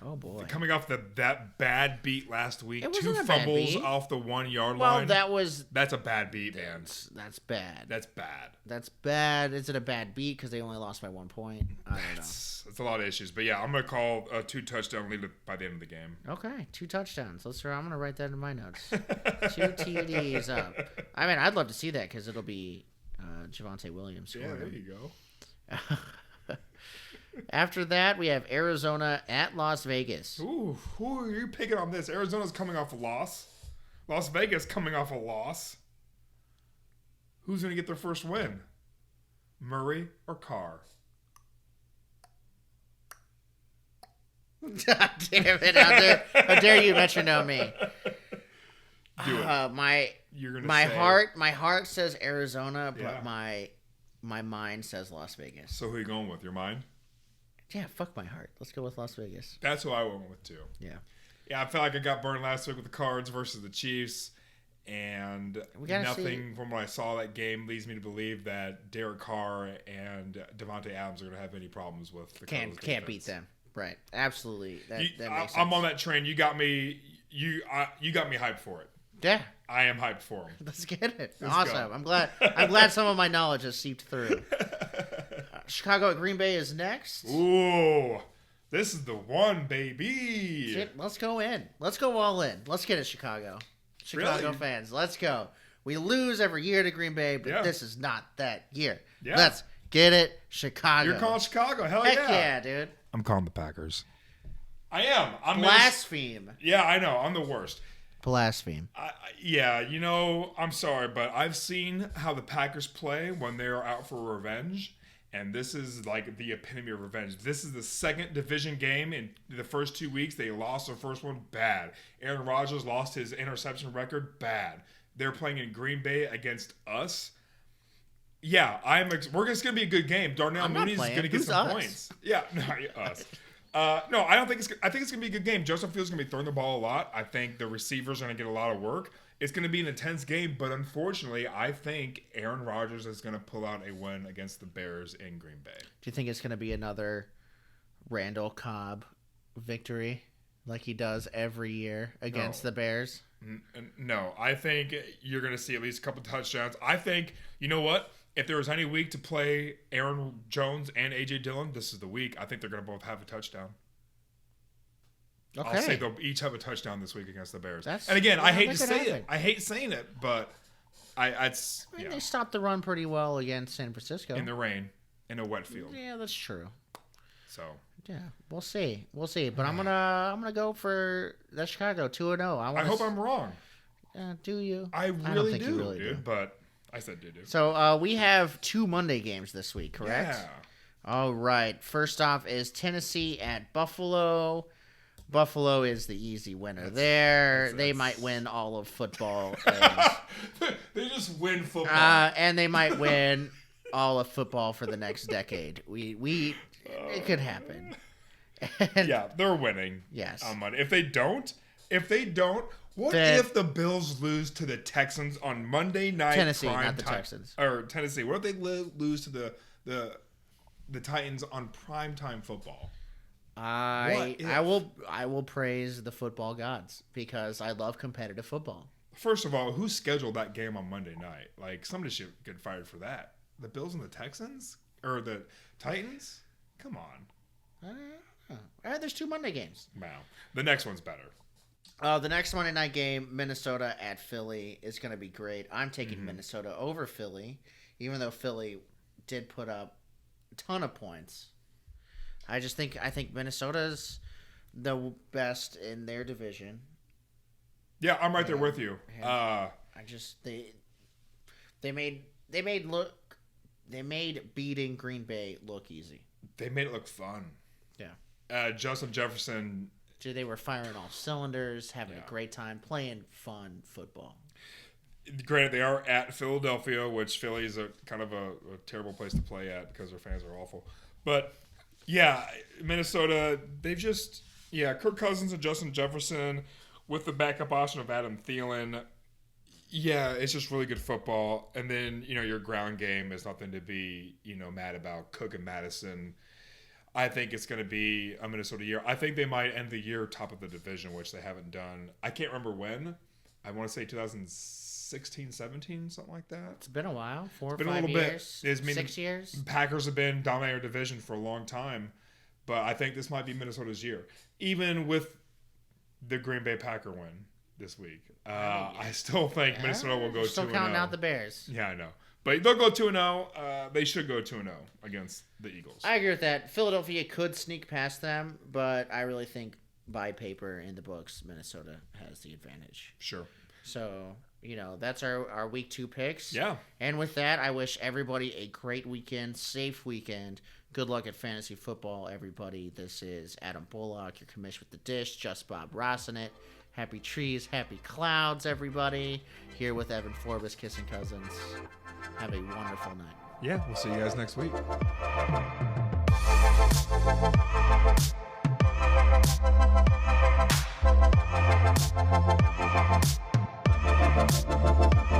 Oh, boy. Coming off that bad beat last week, It 2 wasn't a bad fumbles beat. off the 1 yard Well, line. That's a bad beat, man. that's bad. That's bad. That's bad. Is it a bad beat because they only lost by 1 point? I don't know. It's a lot of issues. But yeah, I'm going to call a 2 touchdown lead by the end of the game. Okay, 2 touchdowns. I'm going to write that in my notes. 2 TDs up. I mean, I'd love to see that because it'll be Javonte Williams Yeah, scoring. there you go. After that, we have Arizona at Las Vegas. Ooh, who are you picking on this? Arizona's coming off a loss. Las Vegas coming off a loss. Who's going to get their first win? Murray or Carr? God damn it! How dare you metronome me? Do it. You're gonna My say- heart says Arizona, but Yeah. my mind says Las Vegas. So who are you going with? Your mind? Yeah, fuck my heart. Let's go with Las Vegas. That's who I went with too. Yeah. Yeah, I felt like I got burned last week with the Cards versus the Chiefs, and We gotta nothing from what I saw that game leads me to believe that Derek Carr and Devontae Adams are going to have any problems with the Cardinals Can't beat defense. them. Right. Absolutely. That makes sense. I'm on that train. You got me. You got me hyped for it. Yeah. I am hyped for them. Let's get it. Let's Awesome. go. I'm glad some of my knowledge has seeped through. Chicago at Green Bay is next. Ooh, this is the one, baby. Shit, let's go in. Let's go all in. Let's get it, Chicago. Chicago Really? fans, let's go. We lose every year to Green Bay, but Yeah. this is not that year. Yeah. Let's get it, Chicago. You're calling Chicago? Hell Heck yeah. yeah, dude. I'm calling the Packers. I am. I'm Blaspheme. Yeah, I know. I'm the worst. Blaspheme. Yeah, I'm sorry, but I've seen how the Packers play when they're out for revenge, and this is like the epitome of revenge. This is the second division game in the first 2 weeks. They lost their first one, bad. Aaron Rodgers lost his interception record, bad. They're playing in Green Bay against us. Yeah, it's gonna be a good game. Darnell I'm not Mooney's playing. gonna get Who's some us? points. Yeah, no, us. No, I don't think I think it's gonna be a good game. Joseph Fields gonna be throwing the ball a lot. I think the receivers are gonna get a lot of work. It's gonna be an intense game, but unfortunately, I think Aaron Rodgers is gonna pull out a win against the Bears in Green Bay. Do you think it's going to be another Randall Cobb victory like he does every year against No. the Bears? No, I think you're gonna see at least a couple touchdowns. I think you know what? If there was any week to play Aaron Jones and AJ Dillon, this is the week. I think they're gonna both have a touchdown. Okay. I'll say they'll each have a touchdown this week against the Bears. That's- And again, I yeah, hate that to could say happen. it. I hate saying it, but it's I mean, yeah. they stopped the run pretty well against San Francisco. In the rain, in a wet field. Yeah, that's true. So Yeah, we'll see. But I'm gonna go for that Chicago 2-0. I hope I'm wrong. Do you? I don't really think do, you really dude. do. But I said do. So we have 2 Monday games this week, correct? Yeah. All right. First off is Tennessee at Buffalo. Buffalo is the easy winner there. They might win all of football. They just win football. And they might win all of football for the next decade. It could happen. And Yeah, they're winning. Yes. On Monday. If they don't, what Then- if the Bills lose to the Texans on Monday night? Tennessee, prime not the time- Texans. Or Tennessee. What if they lose to the Titans on primetime football? I What if? I will praise the football gods because I love competitive football. First of all, who scheduled that game on Monday night? Like, somebody should get fired for that. The Bills and the Texans? Or the Titans? Come on. All right, there's 2 Monday games. Wow. The next one's better. The next Monday night game, Minnesota at Philly, is going to be great. I'm taking Minnesota over Philly, even though Philly did put up a ton of points. I think Minnesota's the best in their division. Yeah, I'm right there with you. I just they made beating Green Bay look easy. They made it look fun. Yeah. Justin Jefferson. Dude, they were firing all cylinders, having a great time, playing fun football. Granted, they are at Philadelphia, which Philly is a kind of a terrible place to play at because their fans are awful. But yeah, Minnesota, they've just Kirk Cousins and Justin Jefferson with the backup option of Adam Thielen. Yeah, it's just really good football. And then, your ground game is nothing to be, mad about. Cook and Madison. I think it's going to be a Minnesota year. I think they might end the year top of the division, which they haven't done. I can't remember when. I want to say 2016, 17, something like that. It's been a while. 4 or Been 5 a little years. bit. 6 years. Packers have been dominating our division for a long time, but I think this might be Minnesota's year. Even with the Green Bay Packer win this week, I still think Minnesota will go 2-0. Still counting out the Bears. Yeah, I know. But they'll go 2-0. They should go 2-0 against the Eagles. I agree with that. Philadelphia could sneak past them, but I really think by paper in the books, Minnesota has the advantage. Sure. So, that's our week 2 picks. Yeah. And with that, I wish everybody a great weekend, safe weekend. Good luck at fantasy football, everybody. This is Adam Bullock, your commish with the dish, just Bob Rossinet. Happy trees, happy clouds, everybody. Here with Evan Forbes, kissing cousins. Have a wonderful night. Yeah, we'll see you guys next week. Thank you.